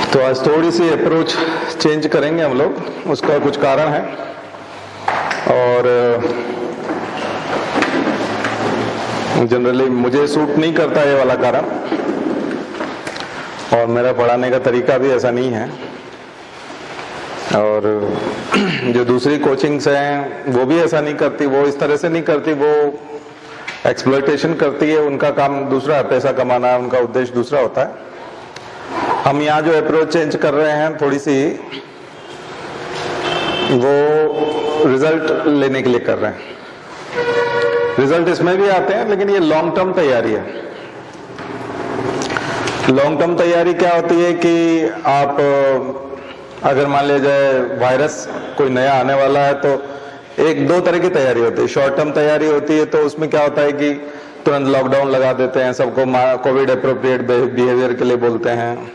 तो आज थोड़ी सी अप्रोच चेंज करेंगे हम लोग, उसका कुछ कारण है। और जनरली मुझे सूट नहीं करता ये वाला कारण, और मेरा पढ़ाने का तरीका भी ऐसा नहीं है। और जो दूसरी कोचिंग्स हैं वो भी ऐसा नहीं करती, वो इस तरह से नहीं करती, वो एक्सप्लॉयटेशन करती है। उनका काम दूसरा है, पैसा कमाना है, उनका उद्देश्य दूसरा होता है। हम यहाँ जो अप्रोच चेंज कर रहे हैं थोड़ी सी, वो रिजल्ट लेने के लिए कर रहे हैं। रिजल्ट इसमें भी आते हैं, लेकिन ये लॉन्ग टर्म तैयारी है। लॉन्ग टर्म तैयारी क्या होती है कि आप अगर मान लिया जाए वायरस कोई नया आने वाला है तो एक दो तरह की तैयारी होती है। शॉर्ट टर्म तैयारी होती है, तो उसमें क्या होता है कि तुरंत लॉकडाउन लगा देते हैं, सबको कोविड अप्रोप्रिएट बिहेवियर के लिए बोलते हैं,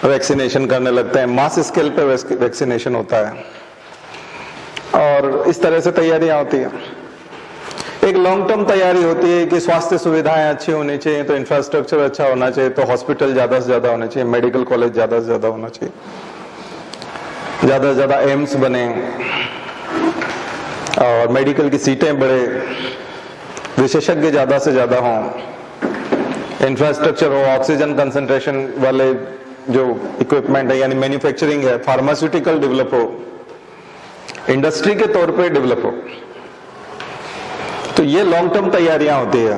वैक्सीनेशन करने लगते हैं, मास स्केल पे वैक्सीनेशन होता है, और इस तरह से तैयारियां होती है। एक लॉन्ग टर्म तैयारी होती है कि स्वास्थ्य सुविधाएं अच्छी होनी चाहिए, तो इंफ्रास्ट्रक्चर अच्छा होना चाहिए, तो हॉस्पिटल ज्यादा से ज्यादा होने चाहिए, मेडिकल कॉलेज ज्यादा से ज्यादा होना चाहिए, ज्यादा से ज्यादा एम्स बने, और मेडिकल की सीटें बढ़े, विशेषज्ञ ज्यादा से ज्यादा हों, इंफ्रास्ट्रक्चर हो, ऑक्सीजन कंसंट्रेशन वाले जो इक्विपमेंट है यानी मैन्युफैक्चरिंग है, फार्मास्यूटिकल डेवलप हो, इंडस्ट्री के तौर पे डेवलप हो। तो ये लॉन्ग टर्म तैयारियां होती है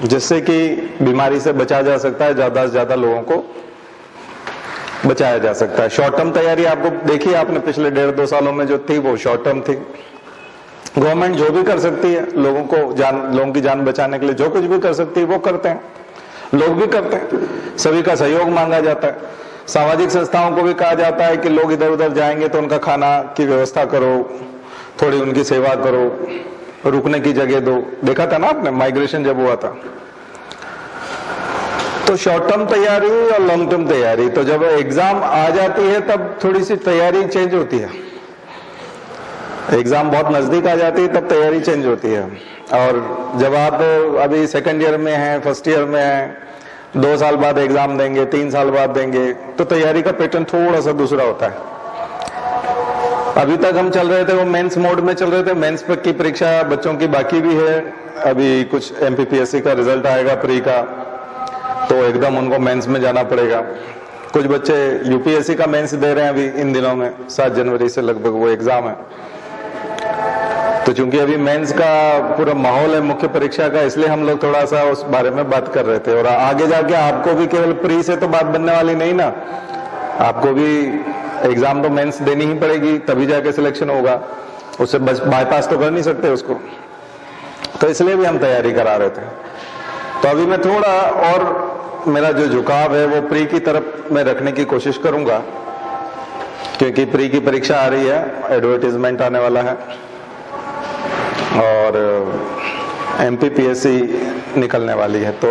जिससे कि बीमारी से बचा जा सकता है, ज्यादा से ज्यादा लोगों को बचाया जा सकता है। शॉर्ट टर्म तैयारी आपको देखिए, आपने पिछले 1.5-2 सालों में जो थी वो शॉर्ट टर्म थी। गवर्नमेंट जो भी कर सकती है लोगों की जान बचाने के लिए, जो कुछ भी कर सकती है वो करते हैं, लोग भी करते हैं, सभी का सहयोग मांगा जाता है। सामाजिक संस्थाओं को भी कहा जाता है कि लोग इधर उधर जाएंगे तो उनका खाना की व्यवस्था करो, थोड़ी उनकी सेवा करो, रुकने की जगह दो। देखा था ना आपने माइग्रेशन जब हुआ था। तो शॉर्ट टर्म तैयारी और लॉन्ग टर्म तैयारी, तो जब एग्जाम आ जाती है तब थोड़ी सी तैयारी चेंज होती है। एग्जाम बहुत नजदीक आ जाती है तब तैयारी चेंज होती है। और जब आप अभी सेकंड ईयर में हैं, फर्स्ट ईयर में हैं, 2 साल बाद एग्जाम देंगे, 3 साल बाद देंगे, तो तैयारी का पैटर्न थोड़ा सा दूसरा होता है। अभी तक हम चल रहे थे वो मेंस मोड में चल रहे थे। मेंस की परीक्षा बच्चों की बाकी भी है, अभी कुछ एमपीपीएससी का रिजल्ट आएगा प्री का, तो एकदम उनको मेंस में जाना पड़ेगा। कुछ बच्चे यूपीएससी का मेंस दे रहे हैं अभी इन दिनों में, 7 जनवरी से लगभग वो एग्जाम है। तो चूंकि अभी मेंस का पूरा माहौल है मुख्य परीक्षा का, इसलिए हम लोग थोड़ा सा उस बारे में बात कर रहे थे। और आगे जाके आपको भी केवल प्री से तो बात बनने वाली नहीं ना, आपको भी एग्जाम तो मेंस देनी ही पड़ेगी, तभी जाके सिलेक्शन होगा। उससे बाईपास तो कर नहीं सकते उसको, तो इसलिए भी हम तैयारी करा रहे थे। तो अभी मैं थोड़ा और मेरा जो झुकाव है वो प्री की तरफ मैं रखने की कोशिश करूंगा, क्योंकि प्री की परीक्षा आ रही है, एडवर्टाइजमेंट आने वाला है, और एमपीपीएससी निकलने वाली है, तो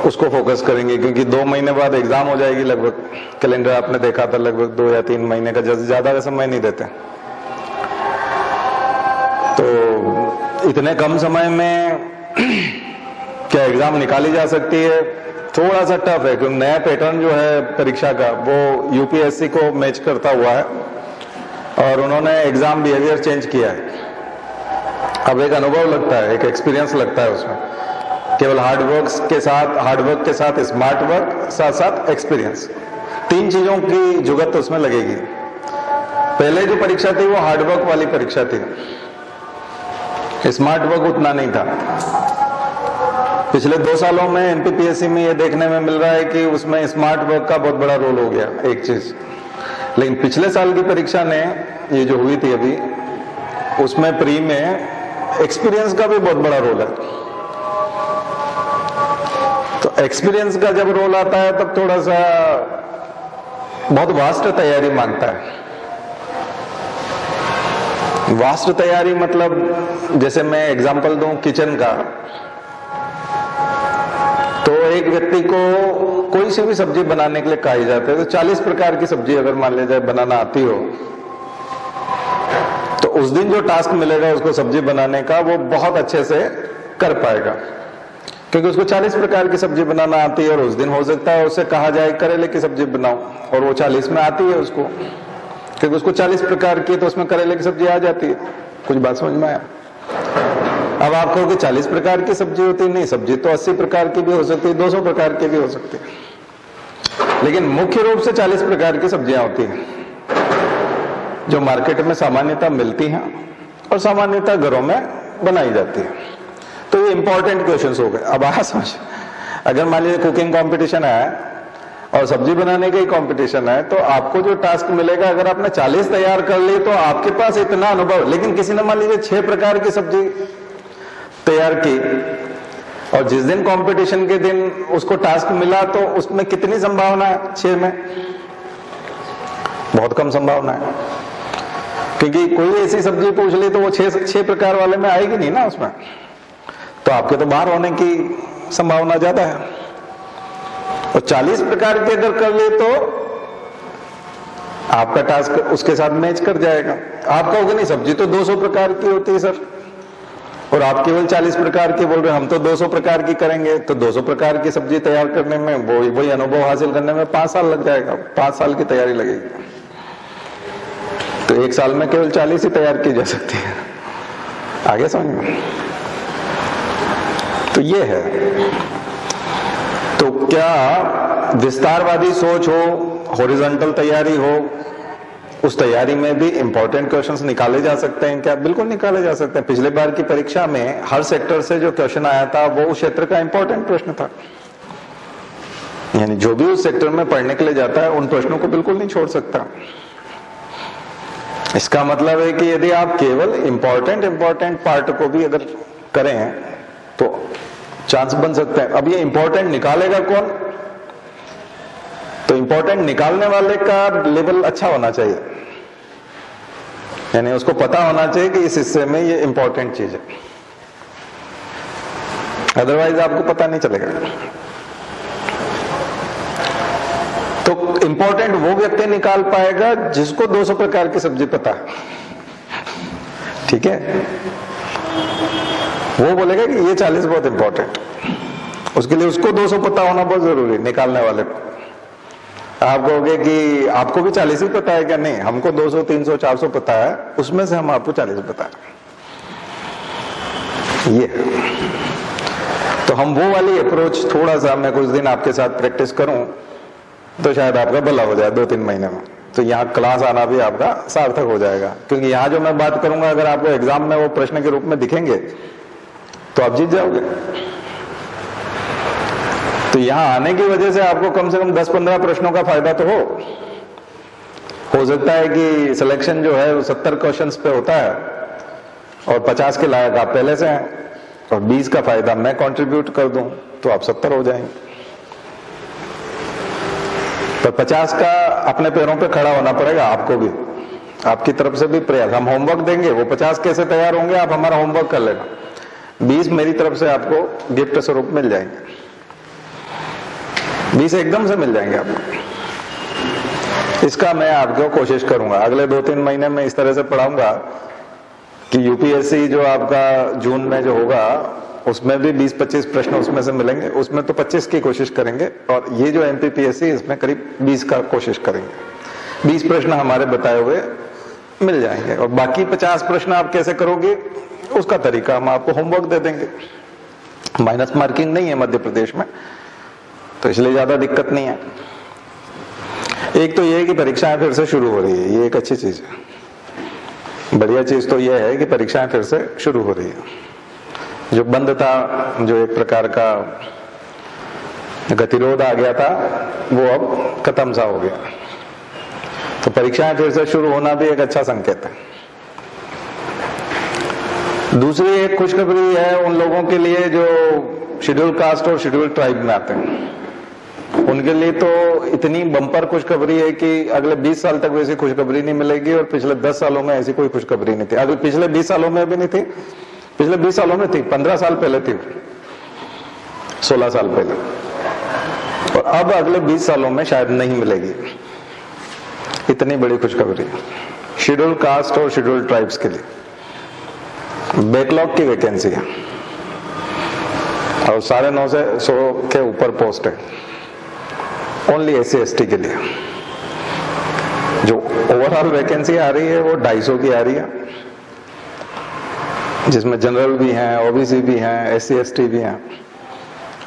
उसको फोकस करेंगे। क्योंकि 2 महीने बाद एग्जाम हो जाएगी लगभग, कैलेंडर आपने देखा था लगभग 2 या 3 महीने का, ज्यादा का समय नहीं देते। तो इतने कम समय में क्या एग्जाम निकाली जा सकती है, थोड़ा सा टफ है, क्योंकि नया पैटर्न जो है परीक्षा का वो यूपीएससी को मैच करता हुआ है, और उन्होंने एग्जाम बिहेवियर चेंज किया है। अब एक अनुभव लगता है, एक एक्सपीरियंस लगता है उसमें, केवल हार्डवर्क के साथ स्मार्ट वर्क, साथ साथ एक्सपीरियंस, 3 चीजों की जुगत उसमें लगेगी। पहले जो परीक्षा थी वो हार्डवर्क वाली परीक्षा थी, स्मार्ट वर्क उतना नहीं था। पिछले 2 सालों में एमपीपीएससी में ये देखने में मिल रहा है कि उसमें स्मार्ट वर्क का बहुत बड़ा रोल हो गया, एक चीज। लेकिन पिछले साल की परीक्षा ने, ये जो हुई थी अभी, उसमें प्री में एक्सपीरियंस का भी बहुत बड़ा रोल है। तो एक्सपीरियंस का जब रोल आता है तब थोड़ा सा बहुत वास्ट तैयारी मांगता है। वास्ट तैयारी मतलब, जैसे मैं एग्जांपल दूं किचन का, तो एक व्यक्ति को कोई सी भी सब्जी बनाने के लिए कही जाती है, तो 40 प्रकार की सब्जी अगर मान ले जाए बनाना आती हो, तो उस दिन जो टास्क मिलेगा उसको सब्जी बनाने का, वो बहुत अच्छे से कर पाएगा। क्योंकि उसको 40 प्रकार की सब्जी बनाना आती है, और उस दिन हो सकता है उससे कहा जाए करेले की सब्जी बनाओ, और वो 40 में आती है उसको, क्योंकि उसको 40 प्रकार की, तो उसमें करेले की सब्जी आ जाती है। कुछ बात समझ में आया? अब आप कहोगे 40 प्रकार की सब्जी होती है, नहीं, सब्जी तो 80 प्रकार की भी हो सकती है, 200 प्रकार की भी हो सकती है, लेकिन मुख्य रूप से 40 प्रकार की सब्जियां होती हैं जो मार्केट में सामान्यतः मिलती हैं और सामान्यतः घरों में बनाई जाती है। तो ये इंपॉर्टेंट क्वेश्चंस हो गए। अब आया समझ? अगर मान लीजिए कुकिंग कंपटीशन है और सब्जी बनाने का ही कंपटीशन है, तो आपको जो टास्क मिलेगा, अगर आपने 40 तैयार कर ली तो आपके पास इतना अनुभव, लेकिन किसी ने मान लीजिए 6 प्रकार की सब्जी तैयार की, और जिस दिन कंपटीशन के दिन उसको टास्क मिला, तो उसमें कितनी संभावना है? 6 में बहुत कम संभावना है, क्योंकि कोई ऐसी सब्जी पूछ ली तो वो 6 प्रकार वाले में आएगी नहीं ना उसमें, तो आपके तो बाहर होने की संभावना ज्यादा है। और 40 प्रकार के अगर कर ले तो आपका टास्क उसके साथ मैच कर जाएगा। आप कहोगे नहीं, सब्जी तो 200 प्रकार की होती है सर, और आप केवल 40 प्रकार की बोल रहे हैं, हम तो 200 प्रकार की करेंगे, तो 200 प्रकार की सब्जी तैयार करने में, वही अनुभव हासिल करने में 5 साल लग जाएगा, 5 साल की तैयारी लगेगी। तो 1 साल में केवल 40 ही तैयार की जा सकती है। आगे समझ में? तो ये है। तो क्या विस्तारवादी सोच हो, हॉरिजॉन्टल तैयारी हो, उस तैयारी में भी इंपॉर्टेंट क्वेश्चंस निकाले जा सकते हैं क्या? बिल्कुल निकाले जा सकते हैं। पिछले बार की परीक्षा में हर सेक्टर से जो क्वेश्चन आया था वो उस क्षेत्र का इंपॉर्टेंट प्रश्न था, यानी जो भी उस सेक्टर में पढ़ने के लिए जाता है उन प्रश्नों को बिल्कुल नहीं छोड़ सकता। इसका मतलब है कि यदि आप केवल इंपॉर्टेंट पार्ट को भी अगर करें तो चांस बन सकते हैं। अब ये इंपॉर्टेंट निकालेगा कौन? तो इंपॉर्टेंट निकालने वाले का लेवल अच्छा होना चाहिए, यानी उसको पता होना चाहिए कि इस हिस्से में ये इंपॉर्टेंट चीज है, अदरवाइज आपको पता नहीं चलेगा। तो इंपॉर्टेंट वो व्यक्ति निकाल पाएगा जिसको 200 प्रकार की सब्जी पता है, ठीक है? वो बोलेगा कि ये 40 बहुत इंपॉर्टेंट, उसके लिए उसको 200 पता होना बहुत जरूरी निकालने वाले को। आप कहोगे कि आपको भी 40 ही पता है क्या? नहीं, हमको 200, 300, 400 पता है, उसमें से हम आपको 40 पता है। ये तो हम वो वाली अप्रोच थोड़ा सा मैं कुछ दिन आपके साथ प्रैक्टिस करूं तो शायद आपका भला हो जाए 2-3 महीने में। तो यहाँ क्लास आना भी आपका सार्थक हो जाएगा, क्योंकि यहाँ जो मैं बात करूंगा अगर आपको एग्जाम में वो प्रश्न के रूप में दिखेंगे तो आप जीत जाओगे। तो यहाँ आने की वजह से आपको कम से कम 10-15 प्रश्नों का फायदा तो हो सकता है कि सिलेक्शन जो है वो 70 क्वेश्चंस पे होता है और 50 के लायक आप पहले से हैं, और 20 का फायदा मैं कंट्रीब्यूट कर दूं तो आप 70 हो जाएंगे। तो 50 का अपने पैरों पे खड़ा होना पड़ेगा आपको भी, आपकी तरफ से भी प्रयास। हम होमवर्क देंगे, वो 50 कैसे तैयार होंगे आप हमारा होमवर्क कर लेना, 20 मेरी तरफ से आपको गिफ्ट स्वरूप मिल जाएंगे, 20 एकदम से मिल जाएंगे आपको। इसका मैं आपको कोशिश करूंगा अगले 2-3 महीने में इस तरह से पढ़ाऊंगा कि यूपीएससी जो आपका जून में जो होगा उसमें भी 20-25 प्रश्न उसमें से मिलेंगे, उसमें तो 25 की कोशिश करेंगे, और ये जो एमपीपीएससी इसमें करीब 20 का कोशिश करेंगे। 20 प्रश्न हमारे बताए हुए मिल जाएंगे, और बाकी 50 प्रश्न आप कैसे करोगे उसका तरीका हम आपको होमवर्क दे देंगे। माइनस मार्किंग नहीं है मध्य प्रदेश में, तो इसलिए ज्यादा दिक्कत नहीं है। एक तो ये है कि परीक्षाएं फिर से शुरू हो रही है, ये एक अच्छी चीज है। बढ़िया चीज तो ये है कि परीक्षाएं फिर से शुरू हो रही है। जो बंद था, जो एक प्रकार का गतिरोध आ गया था, वो अब खत्म सा हो गया। तो परीक्षाएं फिर से शुरू होना भी एक अच्छा संकेत है। दूसरी एक खुशखबरी है उन लोगों के लिए जो शेड्यूल कास्ट और शेड्यूल ट्राइब में आते हैं, उनके लिए तो इतनी बम्पर खुशखबरी है कि अगले 20 साल तक वैसी खुशखबरी नहीं मिलेगी, और पिछले 10 सालों में ऐसी कोई खुशखबरी नहीं थी। अगले पिछले 20 सालों में भी नहीं थी, पिछले 20 सालों में थी, 15 साल पहले थी, 16 साल पहले, और अब अगले 20 सालों में शायद नहीं मिलेगी। इतनी बड़ी खुशखबरी शेड्यूल कास्ट और शेड्यूल ट्राइब्स के लिए बैकलॉग की वैकेंसी है। और 9.5 से 100 के ऊपर पोस्ट है ओनली SC/ST के लिए। जो ओवरऑल वैकेंसी आ रही है वो 250 की आ रही है, जिसमें जनरल भी हैं, OBC भी हैं, SC/ST भी हैं।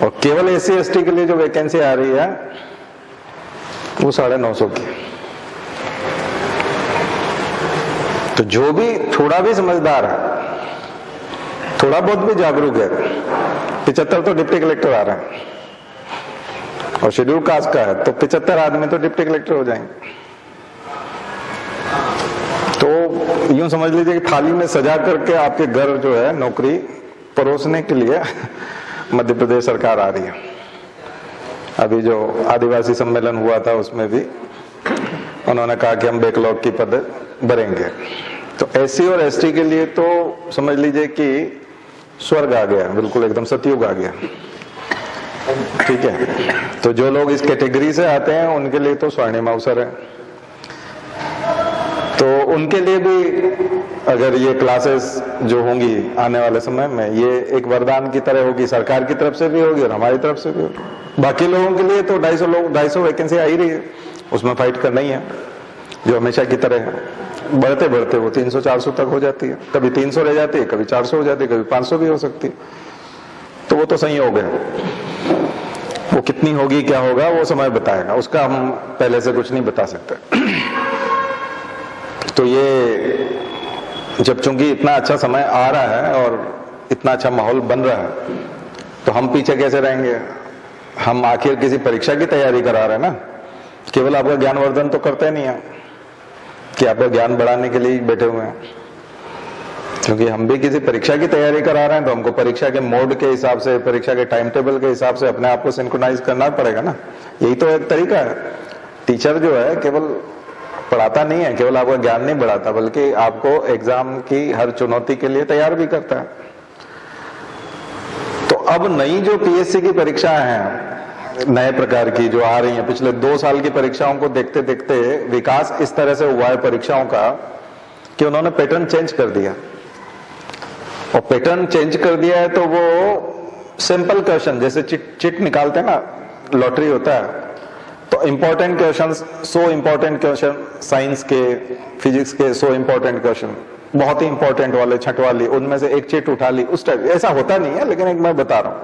और केवल SC/ST के लिए जो वैकेंसी आ रही है वो 950 की। तो जो भी थोड़ा भी समझदार है, थोड़ा बहुत भी जागरूक है, 75 तो डिप्टी कलेक्टर आ रहे हैं, और शेड्यूल कास्ट का है तो 75 आदमी तो डिप्टी कलेक्टर हो जाएंगे। तो यूं समझ लीजिए कि थाली में सजा करके आपके घर जो है नौकरी परोसने के लिए मध्य प्रदेश सरकार आ रही है। अभी जो आदिवासी सम्मेलन हुआ था उसमें भी उन्होंने कहा कि हम बैकलॉग की पद भरेंगे। तो SC और ST के लिए तो समझ लीजिए कि स्वर्ग आ गया, बिल्कुल एकदम सतयुग आ गया। ठीक है, तो जो लोग इस कैटेगरी से आते हैं उनके लिए तो स्वर्णिम अवसर है। तो उनके लिए भी अगर ये क्लासेस जो होंगी आने वाले समय में, ये एक वरदान की तरह होगी, सरकार की तरफ से भी होगी और हमारी तरफ से भी होगी। बाकी लोगों के लिए तो 250 वैकेंसी आ ही रही है, उसमें फाइट करना ही है, जो हमेशा की तरह है। बढ़ते बढ़ते वो 300-400 तक हो जाती है, कभी 300 रह जाती है, कभी 400 हो जाती है, कभी 500 भी हो सकती है। तो वो तो संयोग है, वो कितनी होगी क्या होगा वो समय बताएगा, उसका हम पहले से कुछ नहीं बता सकते। तो ये जब चूंकि इतना अच्छा समय आ रहा है और इतना अच्छा माहौल बन रहा है, तो हम पीछे कैसे रहेंगे? हम आखिर किसी परीक्षा की तैयारी करा रहे हैं ना, केवल आपका ज्ञानवर्धन तो करते नहीं है कि आपका ज्ञान बढ़ाने के लिए ही बैठे हुए हैं। क्योंकि हम भी किसी परीक्षा की तैयारी करा रहे हैं तो हमको परीक्षा के मोड के हिसाब से, परीक्षा के टाइम टेबल के हिसाब से अपने आप को सिंक्रोनाइज करना पड़ेगा ना। यही तो एक तरीका है। टीचर जो है केवल पढ़ाता नहीं है, केवल आपका ज्ञान नहीं बढ़ाता, बल्कि आपको एग्जाम की हर चुनौती के लिए तैयार भी करता है। तो अब नई जो PSC की परीक्षाएं हैं नए प्रकार की जो आ रही हैं, पिछले 2 साल की परीक्षाओं को देखते देखते विकास इस तरह से हुआ है परीक्षाओं का कि उन्होंने पैटर्न चेंज कर दिया। और पैटर्न चेंज कर दिया है तो वो सिंपल क्वेश्चन, जैसे चिट निकालते हैं ना, लॉटरी होता है, तो important question, 100 important question science के, फिजिक्स के 100 इंपॉर्टेंट क्वेश्चन, बहुत ही इंपॉर्टेंट वाले, छठ वाली, उनमें से एक चिट उठा ली, उस टाइप। ऐसा होता नहीं है, लेकिन एक मैं बता रहा हूं,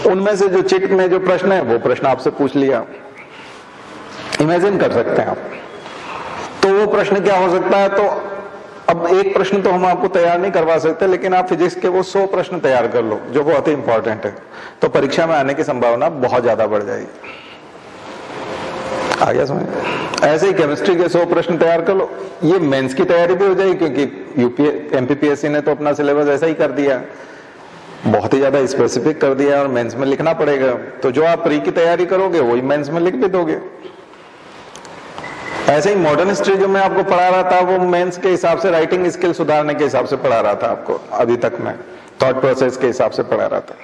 उनमें से जो चिट में जो प्रश्न है वो प्रश्न आपसे पूछ लिया, इमेजिन कर सकते हैं आप। तो वो प्रश्न क्या हो सकता है? तो अब एक प्रश्न तो हम आपको तैयार नहीं करवा सकते, लेकिन आप फिजिक्स के वो 100 प्रश्न तैयार कर लो जो बहुत ही इंपॉर्टेंट है, तो परीक्षा में आने की संभावना बहुत ज्यादा बढ़ जाएगी। आ गया समझ? ऐसे ही केमिस्ट्री के 100 प्रश्न तैयार कर लो, ये मेंस की तैयारी भी हो जाएगी, क्योंकि MPPSC ने तो अपना सिलेबस ऐसा ही कर दिया, बहुत ही ज्यादा स्पेसिफिक कर दिया, और मेंस में लिखना पड़ेगा। तो जो आप प्री की तैयारी करोगे वही मेंस में लिख भी दोगे। ऐसे ही मॉडर्न हिस्ट्री जो मैं आपको पढ़ा रहा था वो मेंस के हिसाब से, राइटिंग स्किल सुधारने के हिसाब से पढ़ा रहा था आपको, अभी तक मैं थॉट प्रोसेस के हिसाब से पढ़ा रहा था।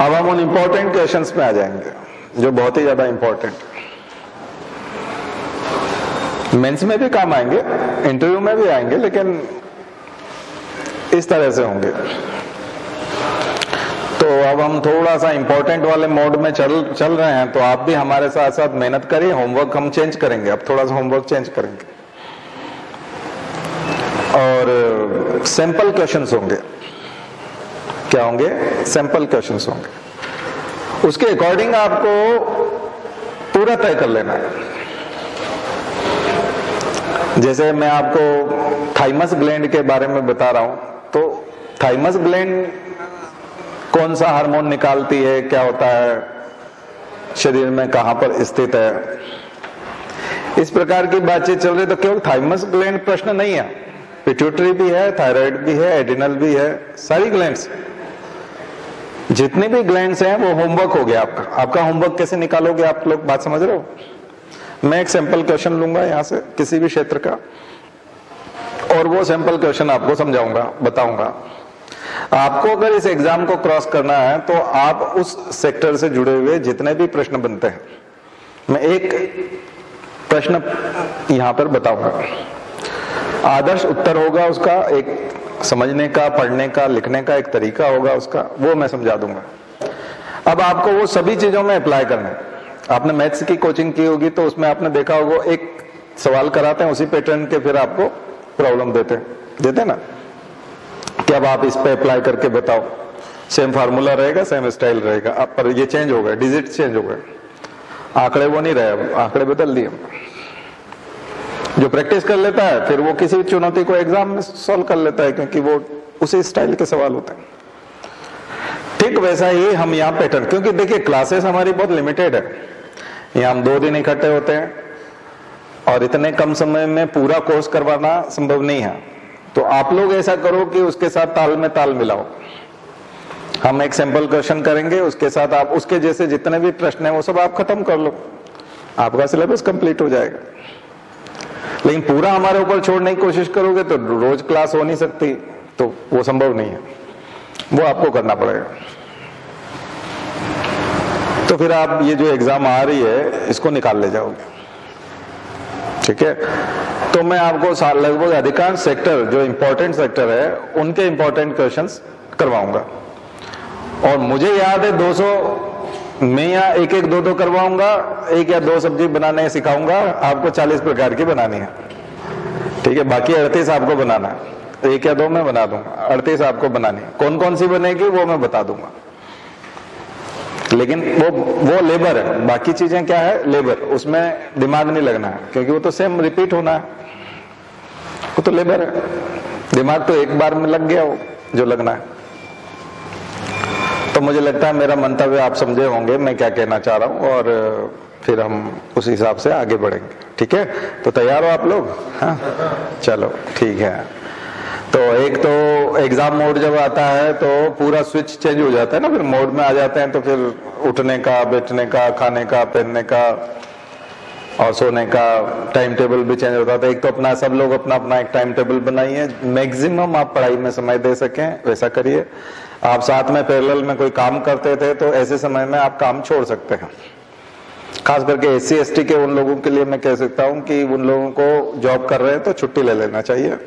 अब हम उन इंपॉर्टेंट क्वेश्चंस में आ जाएंगे जो बहुत ही ज्यादा इंपॉर्टेंट मेंस में भी काम आएंगे, इंटरव्यू में भी आएंगे, लेकिन इस तरह से होंगे। तो अब हम थोड़ा सा इंपॉर्टेंट वाले मोड में चल रहे हैं, तो आप भी हमारे साथ साथ मेहनत करिए। होमवर्क हम चेंज करेंगे, अब थोड़ा सा होमवर्क चेंज करेंगे, और सैंपल क्वेश्चंस होंगे। क्या होंगे? सैंपल क्वेश्चंस होंगे। उसके अकॉर्डिंग आपको पूरा तय कर लेना है। जैसे मैं आपको थाइमस ग्लैंड के बारे में बता रहा हूं, तो थाइमस ग्लैंड कौन सा हार्मोन निकालती है, क्या होता है शरीर में, कहां पर स्थित है, इस प्रकार की बातचीत चल रही। तो केवल थाइमस ग्लैंड प्रश्न नहीं है, पिट्यूटरी भी है, थायराइड भी है, एड्रिनल भी है, सारी ग्लैंड्स, जितने भी ग्लैंड्स हैं वो होमवर्क हो गया आपका। आपका होमवर्क कैसे निकालोगे आप लोग, बात समझ रहे हो? मैं एक सैंपल क्वेश्चन लूंगा यहां से किसी भी क्षेत्र का, और वो सैंपल क्वेश्चन आपको समझाऊंगा, बताऊंगा। आपको अगर इस एग्जाम को क्रॉस करना है तो आप उस सेक्टर से जुड़े हुए जितने भी प्रश्न बनते हैं, मैं एक प्रश्न यहां पर बताऊंगा, आदर्श उत्तर होगा उसका, एक समझने का, पढ़ने का, लिखने का एक तरीका होगा उसका, वो मैं समझा दूंगा। अब आपको वो सभी चीजों में अप्लाई करना है। आपने मैथ्स की कोचिंग की होगी तो उसमें आपने देखा होगा एक सवाल कराते हैं उसी पैटर्न के, फिर आपको प्रॉब्लम देते ना कि अब आप इस पे अप्लाई करके बताओ। सेम फार्मूला रहेगा, सेम स्टाइल रहेगा, अब पर ये चेंज हो गया, डिजिट चेंज हो गए, आंकड़े वो नहीं रहे, अब आंकड़े बदल दिए। जो प्रैक्टिस कर लेता है फिर वो किसी चुनौती को एग्जाम में सॉल्व कर लेता है, क्योंकि वो उसी स्टाइल के सवाल होते हैं। ठीक वैसा ही हम यहाँ पैटर्न, क्योंकि देखिए क्लासेस हमारी बहुत लिमिटेड है, यहाँ हम 2 दिन इकट्ठे होते हैं और इतने कम समय में पूरा कोर्स करवाना संभव नहीं है। तो आप लोग ऐसा करो कि उसके साथ ताल में ताल मिलाओ। हम एक सैंपल क्वेश्चन करेंगे, उसके साथ आप उसके जैसे जितने भी प्रश्न है वो सब आप खत्म कर लो, आपका सिलेबस कंप्लीट हो जाएगा। लेकिन पूरा हमारे ऊपर छोड़ने की कोशिश करोगे तो रोज क्लास हो नहीं सकती, तो वो संभव नहीं है, वो आपको करना पड़ेगा। तो फिर आप ये जो एग्जाम आ रही है इसको निकाल ले जाओगे, ठीक है। तो मैं आपको लगभग अधिकांश सेक्टर, जो इंपॉर्टेंट सेक्टर है, उनके इंपॉर्टेंट क्वेश्चंस करवाऊंगा। और मुझे याद है 200 में या 1-1, 2-2 करवाऊंगा, 1 या 2 सब्जी बनाने सिखाऊंगा, आपको 40 प्रकार की बनानी है, ठीक है। बाकी 38 आपको बनाना है, 1 या 2 मैं बना दूंगा, 38 आपको बनानी है। कौन कौन सी बनेगी वो मैं बता दूंगा, लेकिन वो लेबर है, बाकी चीजें क्या है, लेबर, उसमें दिमाग नहीं लगना है, क्योंकि वो तो सेम रिपीट होना है, वो तो लेबर है। दिमाग तो एक बार में लग गया हो जो लगना है। तो मुझे लगता है मेरा मंतव्य आप समझे होंगे मैं क्या कहना चाह रहा हूं, और फिर हम उस हिसाब से आगे बढ़ेंगे, ठीक है। तो तैयार हो आप लोग? हाँ, चलो ठीक है। तो एक तो एग्जाम मोड जब आता है तो पूरा स्विच चेंज हो जाता है ना, फिर मोड में आ जाते हैं तो फिर उठने का, बैठने का, खाने का, पहनने का और सोने का टाइम टेबल भी चेंज होता था। एक तो अपना सब लोग अपना अपना एक टाइम टेबल बनाइए, मैक्सिमम आप पढ़ाई में समय दे सकें वैसा करिए। आप साथ में पैरेलल में कोई काम करते थे तो ऐसे समय में आप काम छोड़ सकते हैं। खास करके SC ST के उन लोगों के लिए मैं कह सकता हूं कि उन लोगों को जॉब कर रहे हैं तो छुट्टी ले लेना चाहिए,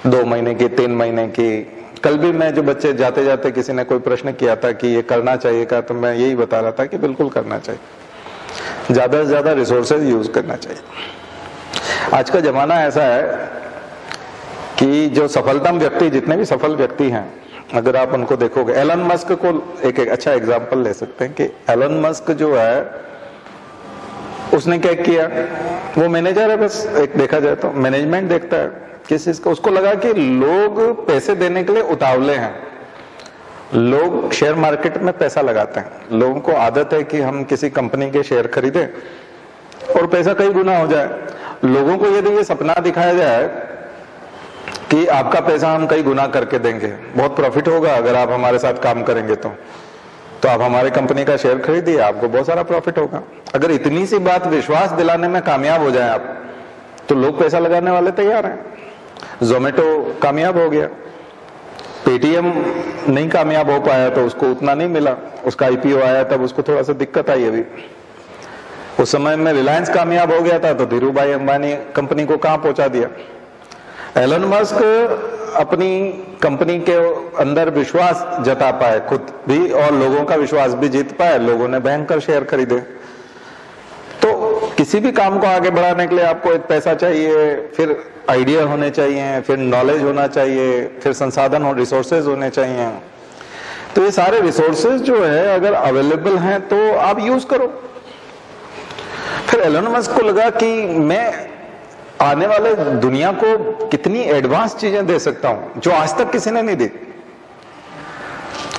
2 महीने की, 3 महीने की। कल भी मैं जो बच्चे जाते जाते किसी ने कोई प्रश्न किया था कि ये करना चाहिए का, तो मैं यही बता रहा था कि बिल्कुल करना चाहिए, ज्यादा से ज्यादा रिसोर्सेज यूज करना चाहिए। आज का जमाना ऐसा है कि जो सफलतम व्यक्ति, जितने भी सफल व्यक्ति हैं, अगर आप उनको देखोगे, एलन मस्क को एक अच्छा एग्जांपल ले सकते हैं कि एलन मस्क जो है उसने क्या किया, वो मैनेजर है, बस एक देखा जाए तो मैनेजमेंट देखता है किस चीज का। उसको लगा कि लोग पैसे देने के लिए उतावले हैं, लोग शेयर मार्केट में पैसा लगाते हैं, लोगों को आदत है कि हम किसी कंपनी के शेयर खरीदें और पैसा कई गुना हो जाए। लोगों को यदि ये सपना दिखाया जाए कि आपका पैसा हम कई गुना करके देंगे, बहुत प्रॉफिट होगा अगर आप हमारे साथ काम करेंगे, तो आप हमारे कंपनी का शेयर खरीदिए, आपको बहुत सारा प्रॉफिट होगा। अगर इतनी सी बात विश्वास दिलाने में कामयाब हो जाए आप, तो लोग पैसा लगाने वाले तैयार हैं। जोमेटो कामयाब हो गया, पेटीएम नहीं कामयाब हो पाया तो उसको उतना नहीं मिला, उसका IPO आया तब उसको थोड़ा सा दिक्कत आई। अभी उस समय में रिलायंस कामयाब हो गया था तो धीरू भाई अंबानी कंपनी को कहां पहुंचा दिया। एलन मस्क अपनी कंपनी के अंदर विश्वास जता पाए खुद भी, और लोगों का विश्वास भी जीत पाए, लोगों ने भयंकर शेयर खरीदे। तो किसी भी काम को आगे बढ़ाने के लिए आपको एक पैसा चाहिए, फिर आइडिया होने चाहिए, फिर नॉलेज होना चाहिए, फिर संसाधन और रिसोर्सेज होने चाहिए। तो ये सारे रिसोर्सेज जो है अगर अवेलेबल हैं तो आप यूज करो। फिर एलन मस्क को लगा कि मैं आने वाले दुनिया को कितनी एडवांस चीजें दे सकता हूं जो आज तक किसी ने नहीं दी,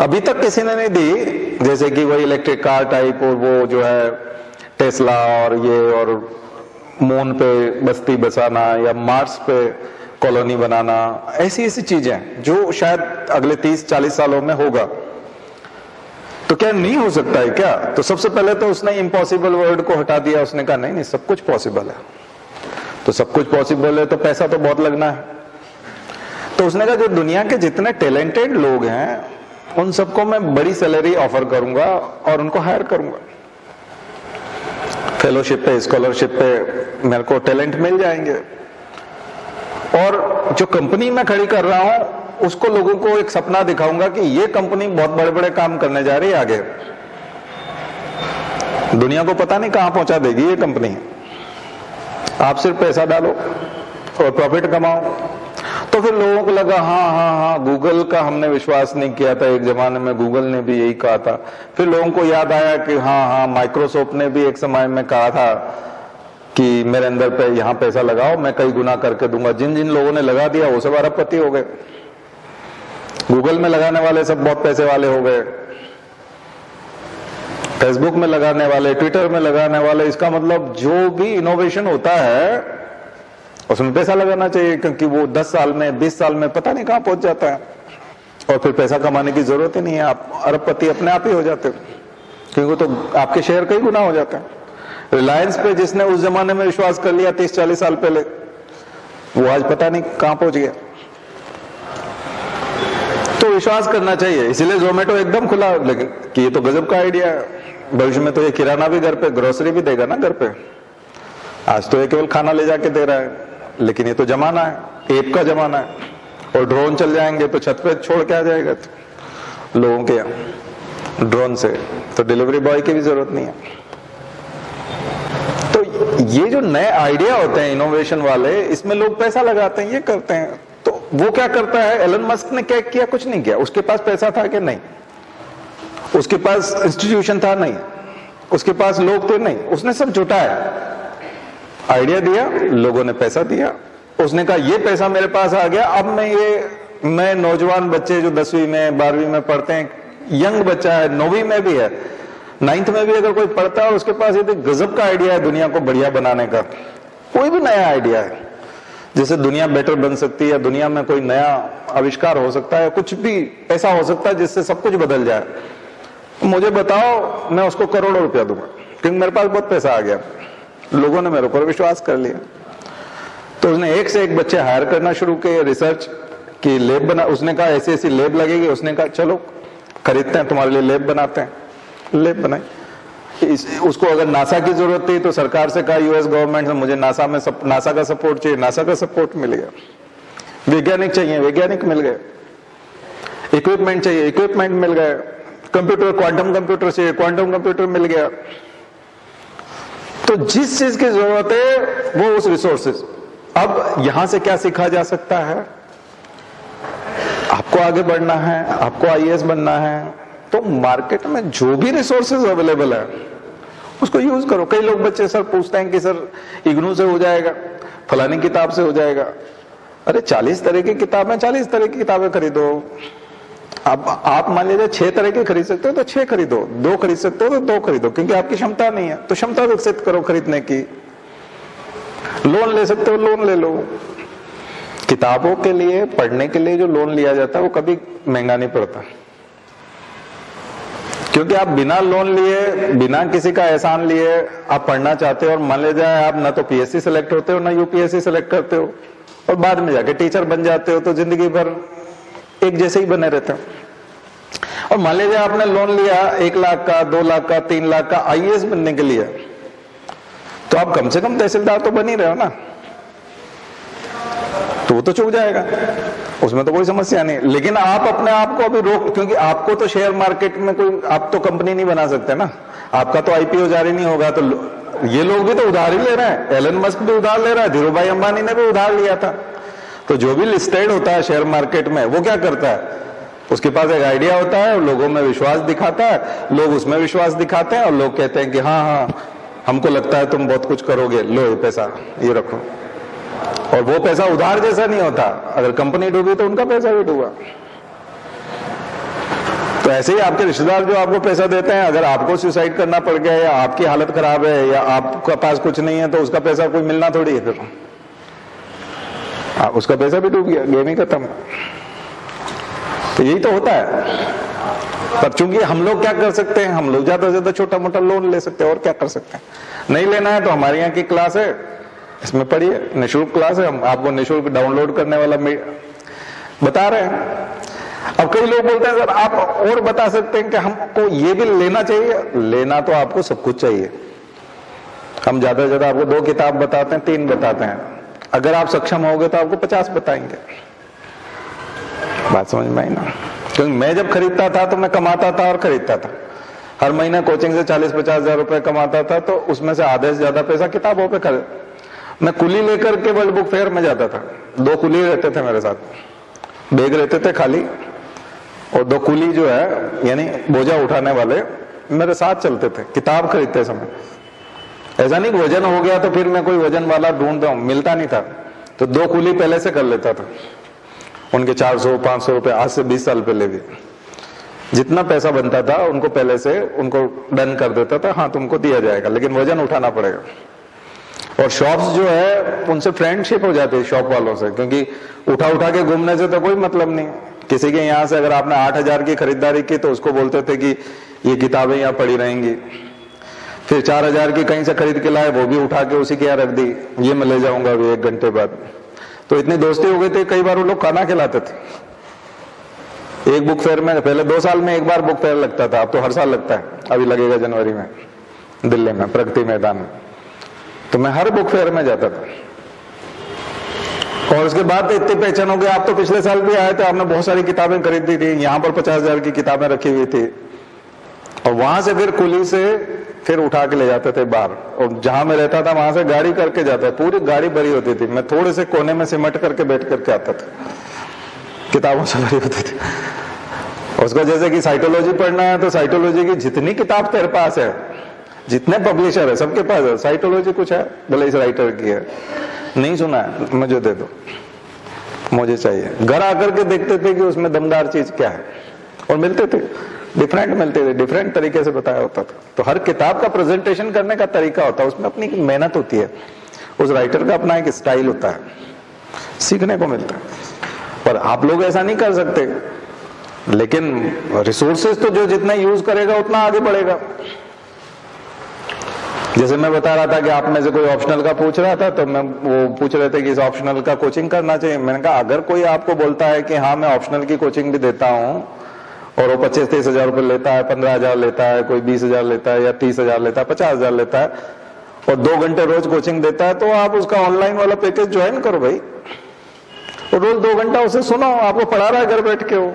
अभी तक किसी ने नहीं दी, जैसे कि वही इलेक्ट्रिक कार टाइप, और वो जो है टेस्ला और ये, और मून पे बस्ती बसाना या मार्स पे कॉलोनी बनाना, ऐसी चीजें जो शायद अगले 30-40 सालों में होगा। तो क्या नहीं हो सकता है क्या? तो सबसे पहले तो उसने इम्पॉसिबल वर्ड को हटा दिया, उसने कहा नहीं सब कुछ पॉसिबल है। तो सब कुछ पॉसिबल है तो पैसा तो बहुत लगना है। तो उसने कहा जो दुनिया के जितने टैलेंटेड लोग हैं उन सबको मैं बड़ी सैलरी ऑफर करूंगा और उनको हायर करूंगा, फेलोशिप पे, स्कॉलरशिप पे मेरे को टैलेंट मिल जाएंगे और जो कंपनी मैं खड़ी कर रहा हूं उसको लोगों को एक सपना दिखाऊंगा कि ये कंपनी बहुत बड़े बड़े काम करने जा रही है आगे, दुनिया को पता नहीं कहां पहुंचा देगी ये कंपनी। आप सिर्फ पैसा डालो और प्रॉफिट कमाओ। तो फिर लोगों को लगा हाँ, गूगल का हमने विश्वास नहीं किया था, एक जमाने में गूगल ने भी यही कहा था। फिर लोगों को याद आया कि हाँ, माइक्रोसॉफ्ट ने भी एक समय में कहा था कि मेरे अंदर पे यहां पैसा लगाओ, मैं कई गुना करके दूंगा। जिन जिन लोगों ने लगा दिया वो सब अरबपति हो गए। गूगल में लगाने वाले सब बहुत पैसे वाले हो गए, फेसबुक में लगाने वाले, ट्विटर में लगाने वाले। इसका मतलब जो भी इनोवेशन होता है उसमें पैसा लगाना चाहिए, क्योंकि वो 10 साल में 20 साल में पता नहीं कहां पहुंच जाता है, और फिर पैसा कमाने की जरूरत ही नहीं है, आप अरबपति अपने आप ही हो जाते हो, क्योंकि तो आपके शेयर कई गुना हो जाते हैं। रिलायंस पे जिसने उस जमाने में विश्वास कर लिया 30-40 साल पहले, वो आज पता नहीं कहां पहुंच गया। तो विश्वास करना चाहिए, इसलिए जोमेटो एकदम खुला, लेकिन कि ये तो गजब का आइडिया है, भविष्य में तो ये किराना भी घर पे, ग्रोसरी भी देगा ना घर पे। आज तो ये केवल खाना ले जाके दे रहा है, लेकिन ये तो जमाना है, ऐप का जमाना है, और ड्रोन चल जाएंगे तो छत पे छोड़ के आ जाएगा तो लोगों के यहाँ ड्रोन से, तो डिलीवरी बॉय की भी जरूरत नहीं है। तो ये जो नए आइडिया होते हैं इनोवेशन वाले, इसमें लोग पैसा लगाते हैं, ये करते हैं। तो वो क्या करता है, एलन मस्क ने क्या किया, कुछ नहीं किया। उसके पास पैसा था कि नहीं, उसके पास इंस्टीट्यूशन था नहीं, उसके पास लोग थे नहीं, उसने सब जुटाया, आइडिया दिया, लोगों ने पैसा दिया, उसने कहा ये पैसा मेरे पास आ गया, अब मैं नौजवान बच्चे जो 10वीं में 12वीं में पढ़ते हैं, यंग बच्चा है, 9वीं में भी है, 9th में भी अगर कोई पढ़ता है और उसके पास ये गजब का आइडिया है दुनिया को बढ़िया बनाने का, कोई भी नया आइडिया है जिससे दुनिया बेटर बन सकती है, दुनिया में कोई नया आविष्कार हो सकता है, कुछ भी ऐसा हो सकता है जिससे सब कुछ बदल जाए, मुझे बताओ, मैं उसको करोड़ों रुपया दूंगा, क्योंकि मेरे पास बहुत पैसा आ गया, लोगों ने मेरे ऊपर विश्वास कर लिया। तो उसने एक से एक बच्चे हायर करना शुरू किए, रिसर्च की लैब बना, उसने कहा ऐसी ऐसी लैब लगेगी, उसने कहा चलो खरीदते हैं तुम्हारे लिए लैब बनाते हैं, लैब बनाई। उसको अगर नासा की जरूरत थी तो सरकार से कहा, यूएस गवर्नमेंट से मुझे नासा का सपोर्ट चाहिए, नासा का सपोर्ट मिल गया। वैज्ञानिक चाहिए, वैज्ञानिक मिल गए, इक्विपमेंट चाहिए, इक्विपमेंट मिल गए, कंप्यूटर, क्वांटम कंप्यूटर चाहिए, क्वांटम कंप्यूटर मिल गया। तो जिस चीज की जरूरत है वो उस रिसोर्सेज। अब यहां से क्या सीखा जा सकता है, आपको आगे बढ़ना है, आपको आईएएस बनना है, तो मार्केट में जो भी रिसोर्सेज अवेलेबल है उसको यूज करो। कई लोग बच्चे सर पूछते हैं कि सर इग्नू से हो जाएगा, फलानी किताब से हो जाएगा। अरे 40 तरह की किताबें, 40 तरह की किताबें खरीदो। अब आप मान लीजिए 6 तरह के खरीद सकते हो तो 6 खरीदो, 2 खरीद सकते हो तो 2 खरीदो, क्योंकि आपकी क्षमता नहीं है तो क्षमता विकसित करो खरीदने की। लोन ले सकते हो, लोन ले लो। किताबों के लिए, पढ़ने के लिए जो लोन लिया जाता है वो कभी महंगा नहीं पड़ता, क्योंकि आप बिना लोन लिए, बिना किसी का एहसान लिए आप पढ़ना चाहते हो, और मान लीजिए आप ना तो पीएससी सेलेक्ट होते हो ना यूपीएससी सेलेक्ट करते हो, और बाद में जाके टीचर बन जाते हो, तो जिंदगी भर एक जैसे ही बने रहते हो। और मान लीजिए आपने लोन लिया 1 लाख का, 2 लाख का, 3 लाख का आईएएस बनने के लिए, तो आप कम से कम तहसीलदार तो बन ही रहे हो ना, तो वो तो चूक जाएगा, उसमें तो कोई समस्या नहीं। लेकिन आप अपने आप को अभी रोक, क्योंकि आपको तो शेयर मार्केट में कोई, आप तो कंपनी नहीं बना सकते ना, आपका तो आईपीओ जारी नहीं होगा, तो ये लोग भी तो उधार ही ले रहे हैं, एलन मस्क भी उधार ले रहा है, धीरू भाई अंबानी ने भी उधार लिया था। तो जो भी लिस्टेड होता है शेयर मार्केट में, वो क्या करता है, उसके पास एक आइडिया होता है, लोगों में विश्वास दिखाता है, लोग उसमें विश्वास दिखाते हैं, और लोग कहते हैं कि हाँ हमको लगता है तुम बहुत कुछ करोगे, लो ये पैसा ये रखो। और वो पैसा उधार जैसा नहीं होता, अगर कंपनी डूबी तो उनका पैसा भी डूबा। तो ऐसे ही आपके रिश्तेदार जो आपको पैसा देते हैं, अगर आपको सुसाइड करना पड़ गया, या आपकी हालत खराब है, या आपके पास कुछ नहीं है, तो उसका पैसा कोई मिलना थोड़ी है, फिर उसका पैसा भी डूब गया, गेम ही खत्म। तो यही तो होता है। पर चूंकि हम लोग क्या कर सकते हैं, हम लोग ज्यादा से ज्यादा छोटा मोटा लोन ले सकते हैं, और क्या कर सकते हैं। नहीं लेना है तो हमारे यहाँ की क्लास है, इसमें पढ़िए, निःशुल्क क्लास है, हम आपको निःशुल्क डाउनलोड करने वाला बता रहे हैं। अब कई लोग बोलते हैं सर आप और बता सकते हैं कि हमको ये भी लेना चाहिए। लेना तो आपको सब कुछ चाहिए, हम ज्यादा से ज्यादा आपको 2 किताब बताते हैं, 3 बताते हैं। अगर आप सक्षम होगे तो आपको 50 बताएंगे। बात समझ में आई ना? क्योंकि मैं जब खरीदता था तो मैं कमाता था और खरीदता था। हर महीने कोचिंग से 40-50 हजार रुपए कमाता था, तो उसमें से आधे से ज्यादा पैसा किताबों पे खर्च। मैं कुली लेकर के वर्ल्ड बुक फेयर में जाता था। 2 कुली रहते थे मेरे साथ, बैग रहते थे खाली, और 2 कुली जो है यानी बोझा उठाने वाले मेरे साथ चलते थे किताब खरीदते समय। ऐसा नहीं कि वजन हो गया तो फिर मैं कोई वजन वाला ढूंढता हूं, मिलता नहीं था, तो 2 कुली पहले से कर लेता था। उनके 400-500 रुपए, आज से 20 साल पहले भी जितना पैसा बनता था उनको पहले से उनको डन कर देता था, हाँ तुमको दिया जाएगा लेकिन वजन उठाना पड़ेगा। और शॉप्स जो है उनसे फ्रेंडशिप हो जाती है शॉप वालों से, क्योंकि उठा उठा के घूमने से तो कोई मतलब नहीं। किसी के यहाँ से अगर आपने 8,000 की खरीदारी की तो उसको बोलते थे कि ये किताबें यहाँ पड़ी रहेंगी। फिर 4,000 की कहीं से खरीद के लाए, वो भी उठा के उसी के यहाँ रख दी, ये मैं ले जाऊंगा अभी 1 घंटे बाद। तो इतनी दोस्ती हो गई थी, कई बार वो लोग खाना खिलाते थे। एक बुक फेयर में पहले 2 साल में एक बार बुक फेयर लगता था, अब तो हर साल लगता है। अभी लगेगा जनवरी में दिल्ली में प्रगति मैदान में, तो मैं हर बुक फेयर में जाता था। और उसके बाद इतनी पहचान हो गई। आप तो पिछले साल भी आए थे, आपने बहुत सारी किताबें खरीदी थी। यहाँ पर 50,000 की किताबें रखी हुई थी, और वहां से फिर कुली से फिर उठा के ले जाते थे बाहर। और जहां मैं रहता था वहां से गाड़ी करके जाता, पूरी गाड़ी भरी होती थी। मैं थोड़े से कोने में सिमट करके बैठ करके आता था, किताबों से भरी होती थी। उसको जैसे कि साइकोलॉजी पढ़ना है तो साइकोलॉजी की जितनी किताब तेरे पास है, जितने पब्लिशर है सबके पास है, साइकोलॉजी कुछ है भले इस राइटर की है, नहीं सुना है मुझे दे दो, मुझे चाहिए। घर आकर के देखते थे कि उसमें दमदार चीज क्या है, और मिलते थे, डिफरेंट मिलते थे, डिफरेंट तरीके से बताया होता था। तो हर किताब का प्रेजेंटेशन करने का तरीका होता है, उसमें अपनी मेहनत होती है, उस राइटर का अपना एक स्टाइल होता है, सीखने को मिलता है। पर आप लोग ऐसा नहीं कर सकते, लेकिन रिसोर्सेज तो जो जितना यूज करेगा उतना आगे बढ़ेगा। जैसे मैं बता रहा था कि आप में से कोई ऑप्शनल का पूछ रहा था, तो मैं वो पूछ रहे थे कि इस ऑप्शनल का कोचिंग करना चाहिए। मैंने कहा अगर कोई आपको बोलता है कि हाँ मैं ऑप्शनल की कोचिंग भी देता हूँ, और वो 25-30 हजार रुपये लेता है, 15,000 लेता है, कोई 20,000 लेता है, या 30,000 लेता है, 50,000 लेता है, और 2 घंटे रोज कोचिंग देता है, तो आप उसका ऑनलाइन वाला पैकेज ज्वाइन करो भाई, और रोज 2 घंटा उसे सुनो। आपको पढ़ा रहा है घर बैठ के, वो